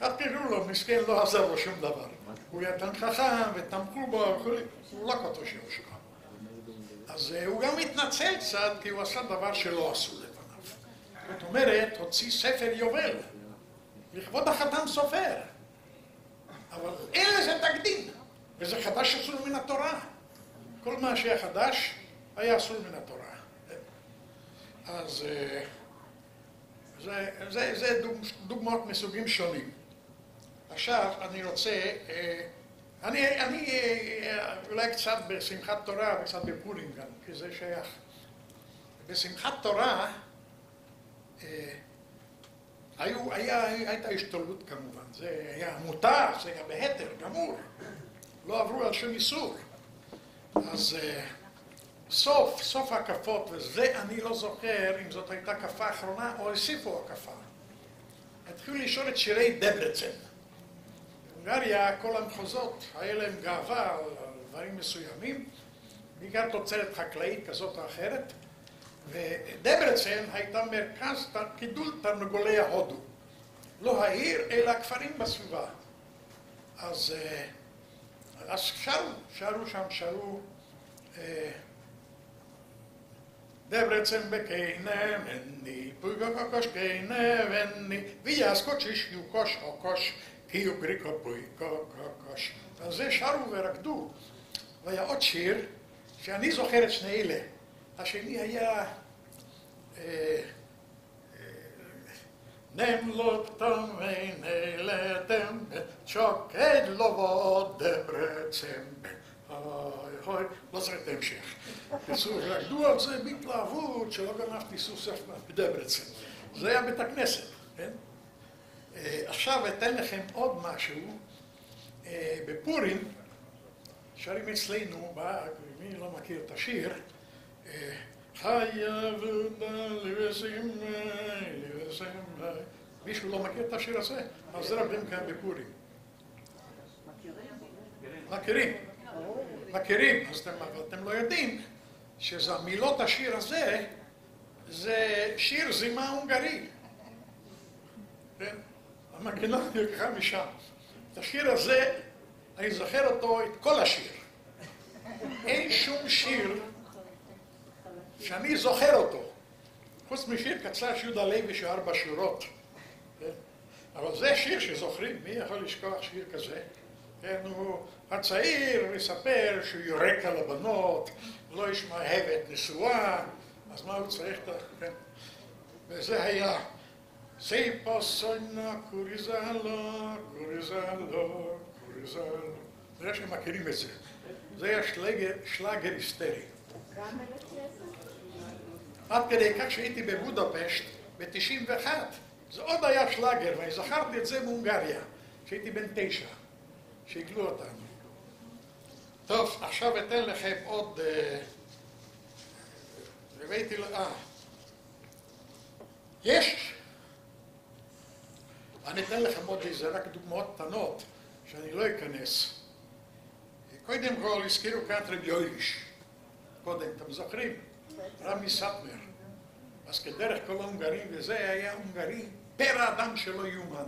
כך קראו לו, מסכן לא עזר לו שום דבר. הוא היה תן חכם ותמכו בו וכולי, אולוקוטוש יושקו. אז הוא גם התנצל קצת, כי הוא עשה דבר שלא עשו לפניו. זאת אומרת, הוציא ספר יובל, לכבוד החתם סופר. אבל אין לזה תקדים, וזה חדש אסור מן התורה. כל מה שהיה חדש היה אסור מן התורה. אז זה דוגמאות מסוגים שונים. עכשיו אני רוצה, אני אולי קצת בשמחת תורה וקצת בפורים גם, כי זה שייך. בשמחת תורה הייתה השתוללות כמובן, זה היה מותר, זה היה בהתר, גמור, לא עברו על שום איסור. אז סוף ההקפות, וזה אני לא זוכר אם זאת הייתה הקפה האחרונה או הוסיפו הקפה. התחילו לשאול את שירי דברצן. בהונגריה, כל המחוזות, היה להם גאווה על דברים מסוימים, בעיקר תוצרת חקלאית כזאת או אחרת, ודברצן הייתה מרכז גידול תרנגולי ההודו. לא העיר, אלא הכפרים בסביבה. אז שרו דברצן בקיינבני, פויגוקוש קיינבני, ויאסקוץ' יוקוש אוקוש, כי יוגריקו פויגוקוש. אז זה שרו ורקדו. והיה עוד שיר, שאני זוכר את שני אלה. השני היה נמלות תמי נלתם, שוקד לו דברצן. לא צריך את ההמשך. רקדו על זה בהתלהבות שלא גנבתי סוסף בדברצן. זה היה בית הכנסת, כן? עכשיו אתן לכם עוד משהו. בפורים, שרים אצלנו, מי לא מכיר את השיר, חיה ודה לבשמי, מישהו לא מכיר את השיר הזה? אז זה רבים כאן בפורים. מכירים, אז אתם לא יודעים שמילות השיר הזה זה שיר זימה הונגרי. כן? המנגינה נלקחה משם. את השיר הזה, אני זוכר אותו, את כל השיר. אין שום שיר שאני זוכר אותו. חוץ משיר קצר שיהודה לוי ש4 שורות. כן? אבל זה שיר שזוכרים, מי יכול לשכוח שיר כזה? כן, הוא הצעיר מספר שהוא יורק על הבנות, לא יש מאהבת נשואה, אז מה הוא צריך? כן. וזה היה סי פוסוינה קוריזלו, קוריזלו, קוריזלו. נראה שהם מכירים את זה. זה היה שלאגר היסטרי. עד כדי כך שהייתי בבודפשט ב-91, זה עוד היה שלאגר, ואני זכרתי את זה מהונגריה, כשהייתי בן 9, שהגלו אותנו. טוב, עכשיו אתן לכם עוד... הבאתי יש! אני אתן לכם עוד איזה רק דוגמאות קטנות, שאני לא אכנס. קודם כל הזכירו כאן את רבי יויליש. קודם, אתם זוכרים? רמי סטמר. אז כדרך כל ההונגרים, וזה היה הונגרי, פרא אדם שלא יומן.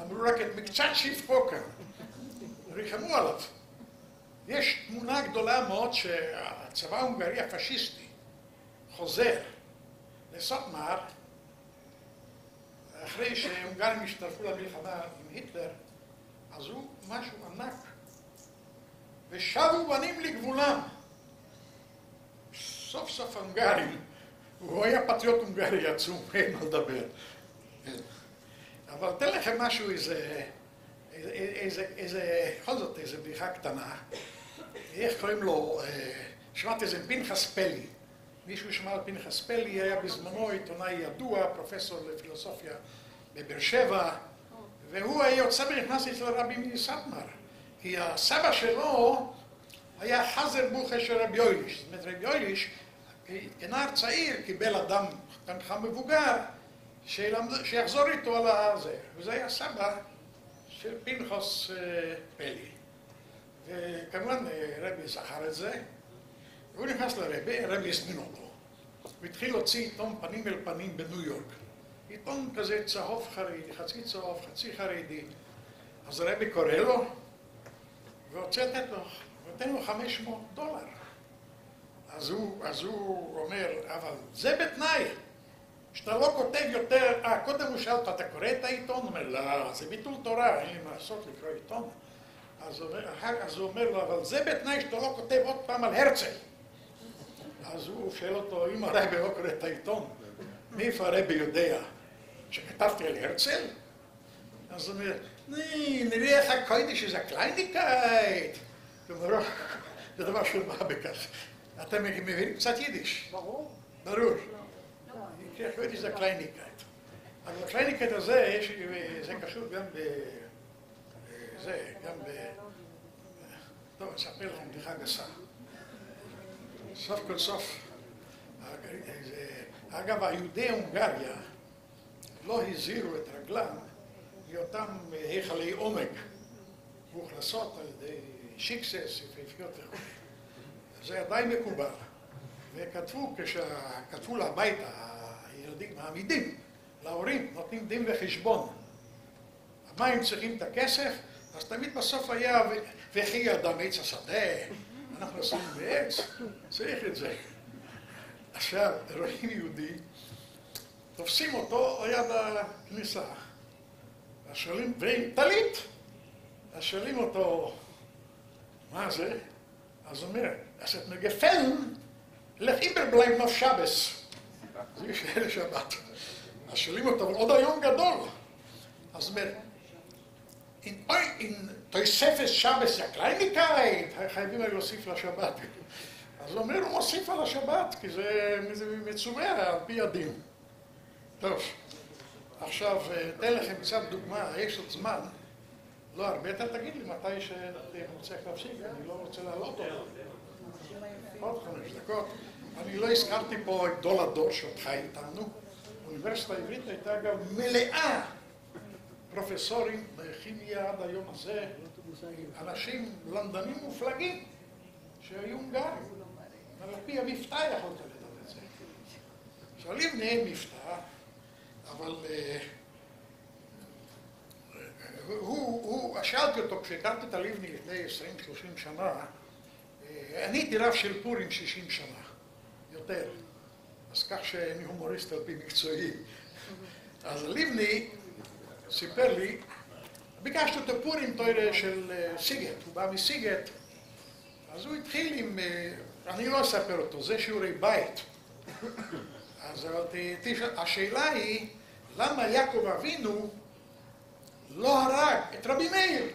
אמרו רק את מקצת שבחו כאן. ריחמו עליו. יש תמונה גדולה מאוד שהצבא ההונגרי הפשיסטי חוזר לסטמר, אחרי שהונגרים השתתפו למלחמה עם היטלר, אז הוא משהו ענק. ושבו בנים לגבולם. סוף סוף ההונגרים, הוא היה פטריוט הונגרי עצום, אין מה לדבר. אבל תן לכם משהו, בכל זאת איזה בדיחה קטנה. איך קוראים לו? שמעתי איזה פנחס פלי. מישהו שמע על פנחס פלי, היה בזמנו עיתונאי ידוע, פרופסור לפילוסופיה בבאר שבע, והוא היה יוצא ונכנס אצל רבי מסטמר, כי הסבא שלו היה חזר בוכה של רבי יויליש. זאת אומרת, רבי יויליש, כנער צעיר, קיבל אדם תנחה מבוגר, שיחזור איתו על זה. וזה היה סבא של פנחס פלי. וכמובן רבי זכר את זה. והוא נכנס לרבי, הרבי הזמין אותו. הוא התחיל להוציא עיתון פנים אל פנים בניו יורק. עיתון כזה צהוב חרדי, חצי צהוב, חצי חרדי. אז הרבי קורא לו, ונותן לו $500. אז הוא אומר, אבל זה בתנאי, שאתה לא כותב יותר, קודם הוא שאל אותה, אתה קורא את העיתון? הוא אומר, לא, זה ביטול תורה, אין לי מה לעשות לקרוא עיתון. אז הוא אומר לו, אבל זה בתנאי שאתה לא כותב עוד פעם על הרצל. אז הוא שואל אותו, אם הרבי לא קורא את העיתון, מאיפה הרבי יודע שכתבתי על הרצל? אז הוא אומר, נראה איך הקוידי שזה קלייניקאית. זה דבר של מה בכך. אתם מבינים קצת יידיש? ברור. ברור. קוידי שזה קלייניקאית. אבל הקלייניקאית הזה, זה קשור גם טוב, אני אספר לכם בדיחה גסה. סוף כל סוף, אגב, היהודי הונגריה לא הזהירו את רגלם מאותם היכלי עומק מאוכלסות על ידי שיקסס, יפהפיות וכו'. זה עדיין מקובל. וכתבו לבית הילדים העמידים, להורים, נותנים דין וחשבון. מה הם צריכים את הכסף? אז תמיד בסוף היה, וכי אדם עץ השדה, אנחנו עושים בעץ, צריך את זה. עכשיו, רואים יהודי, תופסים אותו ליד הכניסה, השואלים, ועם טלית, אז שואלים אותו, מה זה? אז הוא אומר, אז את מגפלן, לאיברבלייב נוף שבס. זה שאלה שבת. אז שואלים אותו, אבל עוד היום גדול. אז הוא אומר, in תוספת שבס הקלייניקאית, חייבים להוסיף לשבת. אז הוא אומר, הוא מוסיף על השבת, כי זה מצווה על פי הדין. טוב, עכשיו, אתן לכם קצת דוגמה, יש עוד זמן, לא הרבה, אתה תגיד לי מתי שאתה רוצה להפסיק, אני לא רוצה לעלות אותו. עוד 5 דקות. אני לא הזכרתי פה את גדול הדור שאותך איתנו. האוניברסיטה העברית הייתה גם מלאה פרופסורים בכימיה עד היום הזה, אנשים לנדנים מופלגים שהיו הונגרים. על פי המבטא יכולת לדעת את זה. שואלים נהיה מבטא, אבל שאלתי אותו, כשהכרתי את הליבני לפני 20-30 שנה, אני הייתי רב של פורים 60 שנה, יותר. אז כך שאני הומוריסט על פי מקצועי. אז ליבני סיפר לי, ביקשתי אותו פורים תוירה של סיגט, הוא בא מסיגט, אז הוא התחיל עם, אני לא אספר אותו, זה שיעורי בית. אז השאלה היא, למה יעקב אבינו לא הרג את רבי מאיר?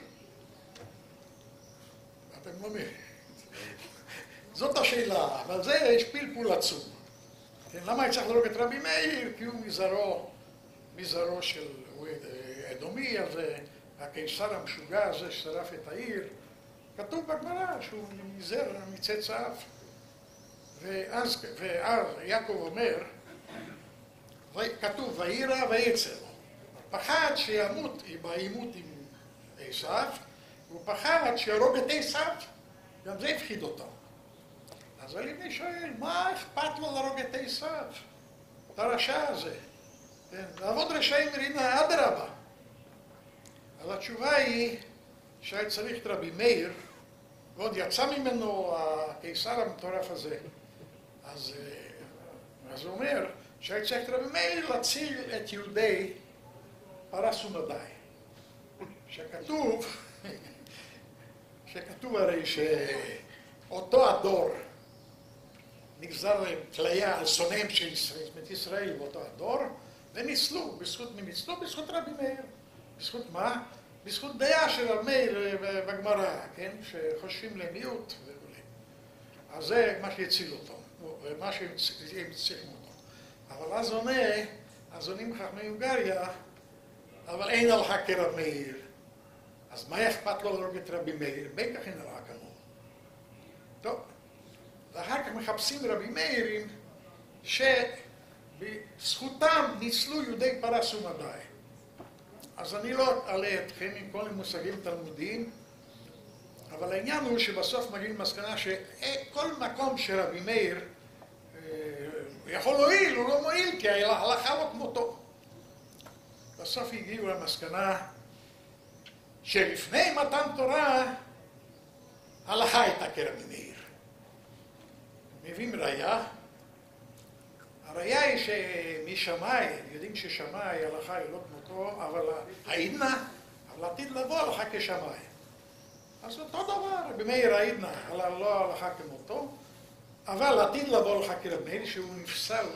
אתם לא מבינים. זאת השאלה, אבל זה יש פלפול עצום. למה היה צריך להרוג את רבי מאיר? כי הוא מזרעו של אדומי הזה, הקיסר המשוגע הזה ששרף את העיר. כתוב בגמרא שהוא מזרע מצאצאיו. ואז יעקב אומר, כתוב ויירא ויצר. פחד שימות בעימות עם עשיו, הוא פחד שיהרוג את עשיו, גם זה הפחיד אותו. אז אני שואל, מה אכפת לו להרוג את עשיו? את הרשע הזה. לעבוד רשעים מרינה אנדראה. אז התשובה היא שהיה צריך את רבי מאיר, ועוד יצא ממנו הקיסר המטורף הזה. אז הוא אומר שהיה צריך את רבי מאיר להציל את יהודי פרס ומדי. שכתוב הרי שאותו הדור נגזר להם תליה על שונאים של ישראל, את ישראל באותו הדור, וניצלו. בזכות מי ניצלו? בזכות רבי מאיר. בזכות מה? בזכות דעה של רבי מאיר בגמרא, כן? שחושבים למיעוט וכו'. אז זה מה שהציל אותו, ומה שהם צריכים אותו. אבל אז עונים חכמי הונגריה, אבל אין הלכה כרבי מאיר. אז מה אכפת לו להרוג את רבי מאיר? בטח אין הלכה כמוהו. טוב. ואחר כך מחפשים רבי מאירים שבזכותם ניצלו יהודי פרס ומדי. אז אני לא אעלה אתכם עם כל המושגים תלמודיים, אבל העניין הוא שבסוף מגיעים למסקנה שכל מקום שרבי מאיר יכול להועיל, הוא לא מועיל, כי ההלכה לא כמותו. בסוף הגיעו למסקנה שלפני מתן תורה ההלכה הייתה כרבי מאיר. מביאים ראיה. הראיה היא שמשמאי, יודעים ששמאי ההלכה היא לא כמותו, אבל העידנה, אבל עתיד לבוא הלכה כשמאי. אז אותו דבר, רבי מאיר העידנה, לא ההלכה כמותו, אבל עתיד לבוא הלכה כרבי מאיר, שהוא נפסל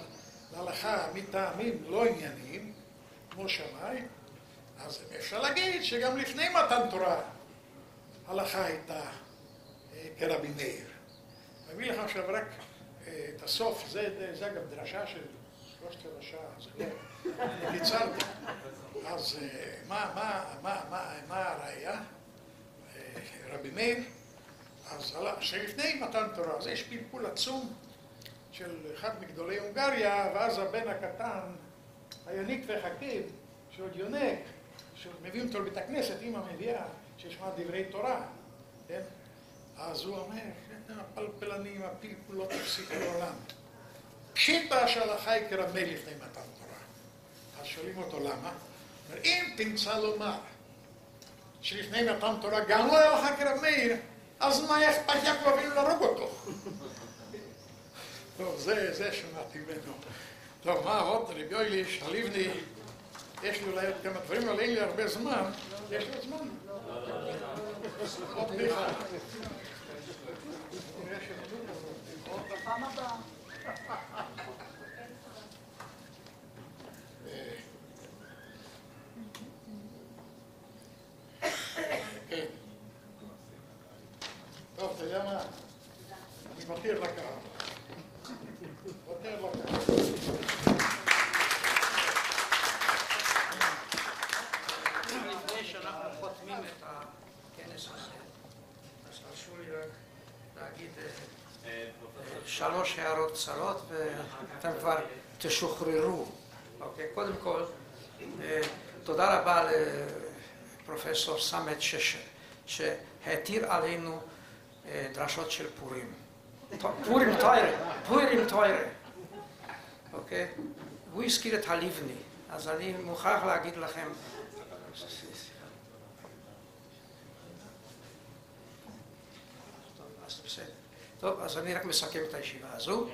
להלכה מטעמים לא ענייניים, כמו שמאי, אז אפשר להגיד שגם לפני מתן תורה ההלכה הייתה כרבי מאיר. מביא לך עכשיו רק את הסוף, זה אגב דרשה של 3 שעה, זה לא, אני קיצרתי. אז מה הראיה? רבי מאיר, אז שלפני מתן תורה, אז יש פלפול עצום של אחד מגדולי הונגריה, ואז הבן הקטן, היניק וחכים, שעוד יונק, שמביאים אותו לבית הכנסת, אמא מביאה, שישמע דברי תורה, כן? אז הוא אומר, הפלפלנים, הפלפולות הפסיקו לעולם. פשיטה שההלכה היא כרבי מאיר לפני מתן תורה. אז שואלים אותו למה? אם תמצא לומר שלפני מתן תורה גם לא הלכה כרבי מאיר, אז מה אכפת יעקב אבינו להרוג אותו? טוב, זה שמעתי ממנו. טוב, מה עוד? רבי יויליש, הליבני, יש לי אולי עוד כמה דברים, אבל אין לי הרבה זמן. יש לי עוד זמן? עוד בדיחה. כן. טוב, אתה יודע מה? אני מותיר לקהל. מותיר לקהל. לפני שאנחנו חותמים את הכנס הזה, אז תרשו לי רק להגיד 3 הערות קצרות ואתם כבר תשוחררו. אוקיי, קודם כל, תודה רבה לפרופסור סמט שהתיר עלינו דרשות של פורים. פורים תוירה. אוקיי? הוא הזכיר את הליבני, אז אני מוכרח להגיד לכם טוב, אז אני רק מסכם את הישיבה הזו.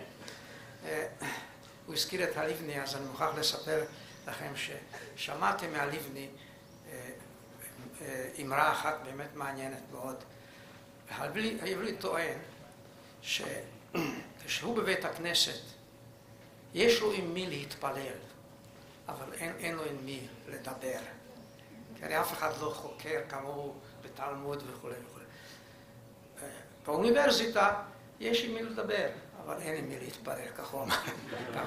הוא הזכיר את הליבני, אז אני מוכרח לספר לכם ששמעתי מהליבני אמרה אחת באמת מעניינת מאוד. העברי טוען שכשהוא בבית הכנסת, יש לו עם מי להתפלל, אבל אין לו עם מי לדבר. כי הרי אף אחד לא חוקר כמוהו בתלמוד וכו' וכו'. באוניברסיטה יש עם מי לדבר, אבל אין עם מי להתפלל, כך הוא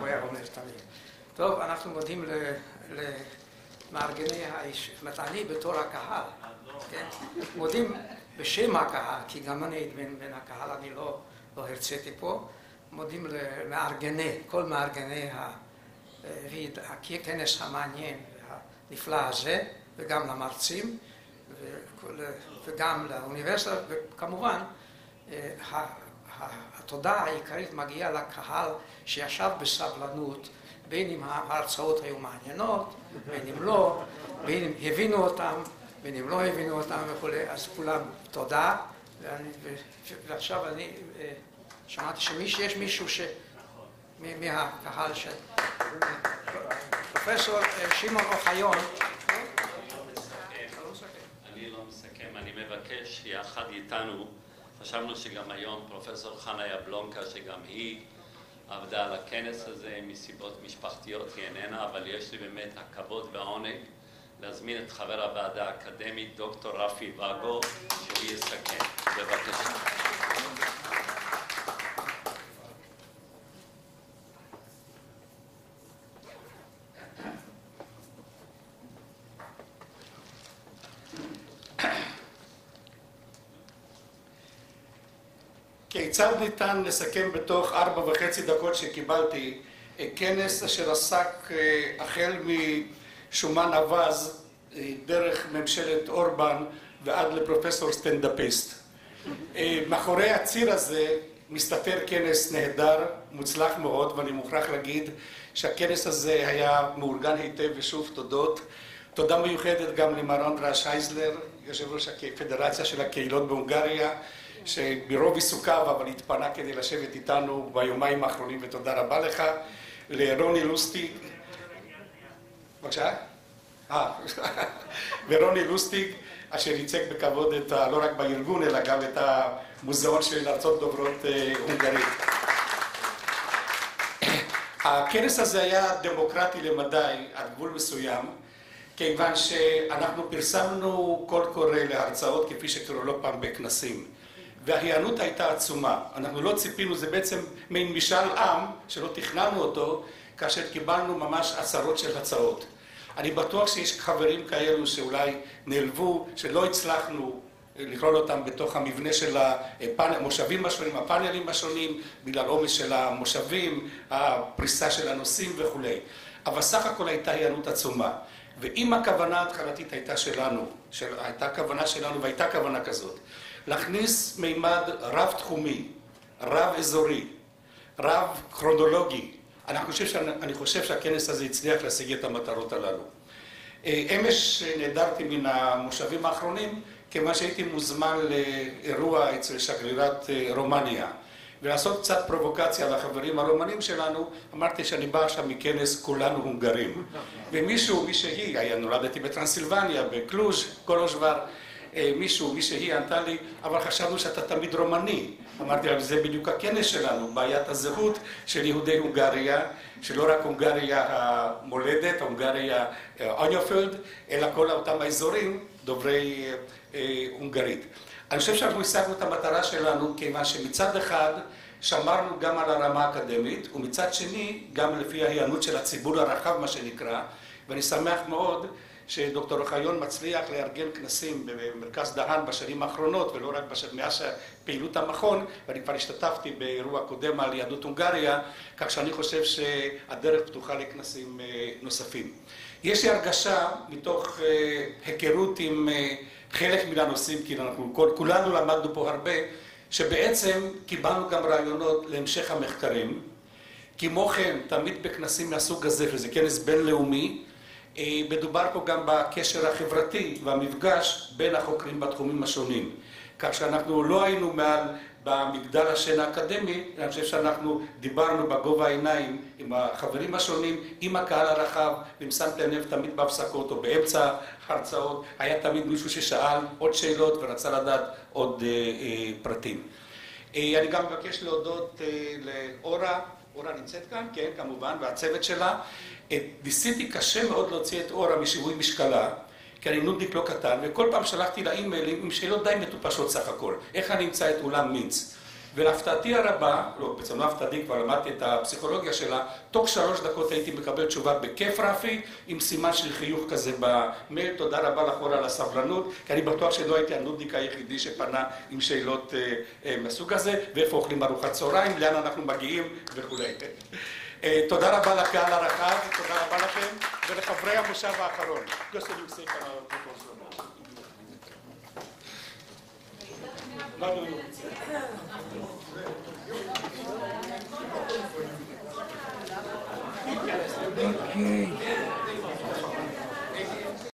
היה אומר תמיד. טוב, אנחנו מודים למארגני האיש, זאת אומרת, אני בתור הקהל, כן? מודים בשם הקהל, כי גם אני בין הקהל, אני לא הרציתי פה, מודים למארגני, כל מארגני הכנס המעניין והנפלא הזה, וגם למרצים, וגם לאוניברסיטה, וכמובן, התודה העיקרית מגיעה לקהל שישב בסבלנות, בין אם ההרצאות היו מעניינות, בין אם לא, בין אם הבינו אותם, בין אם לא הבינו אותם וכו', אז כולם תודה. ועכשיו אני שמעתי שיש מישהו מהקהל פרופסור שמעון אוחיון. אני לא מסכם, אני מבקש יחד איתנו, חשבנו שגם היום פרופסור חנה יבלונקה, שגם היא עבדה על הכנס הזה מסיבות משפחתיות, היא איננה, אבל יש לי באמת הכבוד והעונג להזמין את חבר הוועדה האקדמית דוקטור רפי וגו, שהוא יסכם. בבקשה. כיצד ניתן לסכם בתוך 4.5 דקות שקיבלתי כנס אשר עסק החל משומן אבז דרך ממשלת אורבן ועד לפרופסור סטנדאפיסט. מאחורי הציר הזה מסתתר כנס נהדר, מוצלח מאוד, ואני מוכרח להגיד שהכנס הזה היה מאורגן היטב, ושוב תודות. תודה מיוחדת גם למר אנדראה שייזלר, יושב ראש הפדרציה של הקהילות בהונגריה, שברוב עיסוקיו אבל התפנה כדי לשבת איתנו ביומיים האחרונים, ותודה רבה לך. לרוני לוסטיג, בבקשה? ורוני לוסטיג, אשר ייצג בכבוד לא רק בארגון אלא גם את המוזיאון של ארצות דוברות הונגרית. הכנס הזה היה דמוקרטי למדי עד גבול מסוים, כיוון שאנחנו פרסמנו קול קורא להרצאות כפי שקראו לא פעם בכנסים. וההיענות הייתה עצומה. אנחנו לא ציפינו, זה בעצם מין משאל עם שלא תכננו אותו, כאשר קיבלנו ממש עשרות של הצעות. אני בטוח שיש חברים כאלו שאולי נעלבו, שלא הצלחנו לכלול אותם בתוך המבנה של המושבים השונים, הפאנלים השונים, בגלל עומס של המושבים, הפריסה של הנושאים וכו'. אבל סך הכל הייתה היענות עצומה. ואם הכוונה ההתחלתית הייתה שלנו, הייתה כוונה שלנו והייתה כוונה כזאת, להכניס מימד רב תחומי, רב אזורי, רב כרונולוגי, אני חושב שהכנס הזה הצליח להשיג את המטרות הללו. אמש נעדרתי מן המושבים האחרונים, כיוון שהייתי מוזמן לאירוע אצל שגרירת רומניה, ולעשות קצת פרובוקציה לחברים הרומנים שלנו, אמרתי שאני בא עכשיו מכנס כולנו הונגרים. מישהי, נולדתי בטרנסילבניה, בקלוז' קולוז'בר, מישהי ענתה לי, אבל חשבנו שאתה תמיד רומני. אמרתי לה, זה בדיוק הכנס שלנו, בעיית הזהות של יהודי הונגריה, שלא רק הונגריה המולדת, הונגריה אוניברסיטת, אלא כל אותם האזורים דוברי הונגרית. אני חושב שאנחנו השגנו את המטרה שלנו, כיוון שמצד אחד שמרנו גם על הרמה האקדמית, ומצד שני גם לפי ההיענות של הציבור הרחב, מה שנקרא, ואני שמח מאוד שדוקטור אוחיון מצליח לארגן כנסים במרכז דהאן בשנים האחרונות, ולא רק מאז פעילות המכון, ואני כבר השתתפתי באירוע קודם על יהדות הונגריה, כך שאני חושב שהדרך פתוחה לכנסים נוספים. יש לי הרגשה, מתוך היכרות עם חלק מן הנושאים, כי כולנו למדנו פה הרבה, שבעצם קיבלנו גם רעיונות להמשך המחקרים. כמו כן, תמיד בכנסים מהסוג הזה, שזה כנס בינלאומי, מדובר פה גם בקשר החברתי והמפגש בין החוקרים בתחומים השונים. כך שאנחנו לא היינו מעל במגדל השן האקדמי, אני חושב שאנחנו דיברנו בגובה העיניים עם החברים השונים, עם הקהל הרחב, ואם שמתם לב תמיד בהפסקות או באמצע הרצאות, היה תמיד מישהו ששאל עוד שאלות ורצה לדעת עוד פרטים. אני גם מבקש להודות לאורה, אורה נמצאת כאן, כן, כמובן, והצוות שלה. ניסיתי קשה מאוד להוציא את אורה משיווי משקלה, כי אני נודניק לא קטן, וכל פעם שלחתי לה אימיילים עם שאלות די מטופשות סך הכל. איך אני אמצא את אולם מינץ? ולהפתעתי הרבה, לא, בעצם לא הפתעתי, כבר למדתי את הפסיכולוגיה שלה, תוך 3 דקות הייתי מקבל תשובה בכיף רפי, עם סימן של חיוך כזה במייל. תודה רבה לך אורה על הסבלנות, כי אני בטוח שלא הייתי הנודניק היחידי שפנה עם שאלות מסוג הזה, ואיפה אוכלים ארוחת צהריים, לאן אנחנו מגיעים וכו'. תודה רבה לקהל הרחב, תודה רבה לכם, ולחברי המושב האחרון. Okay.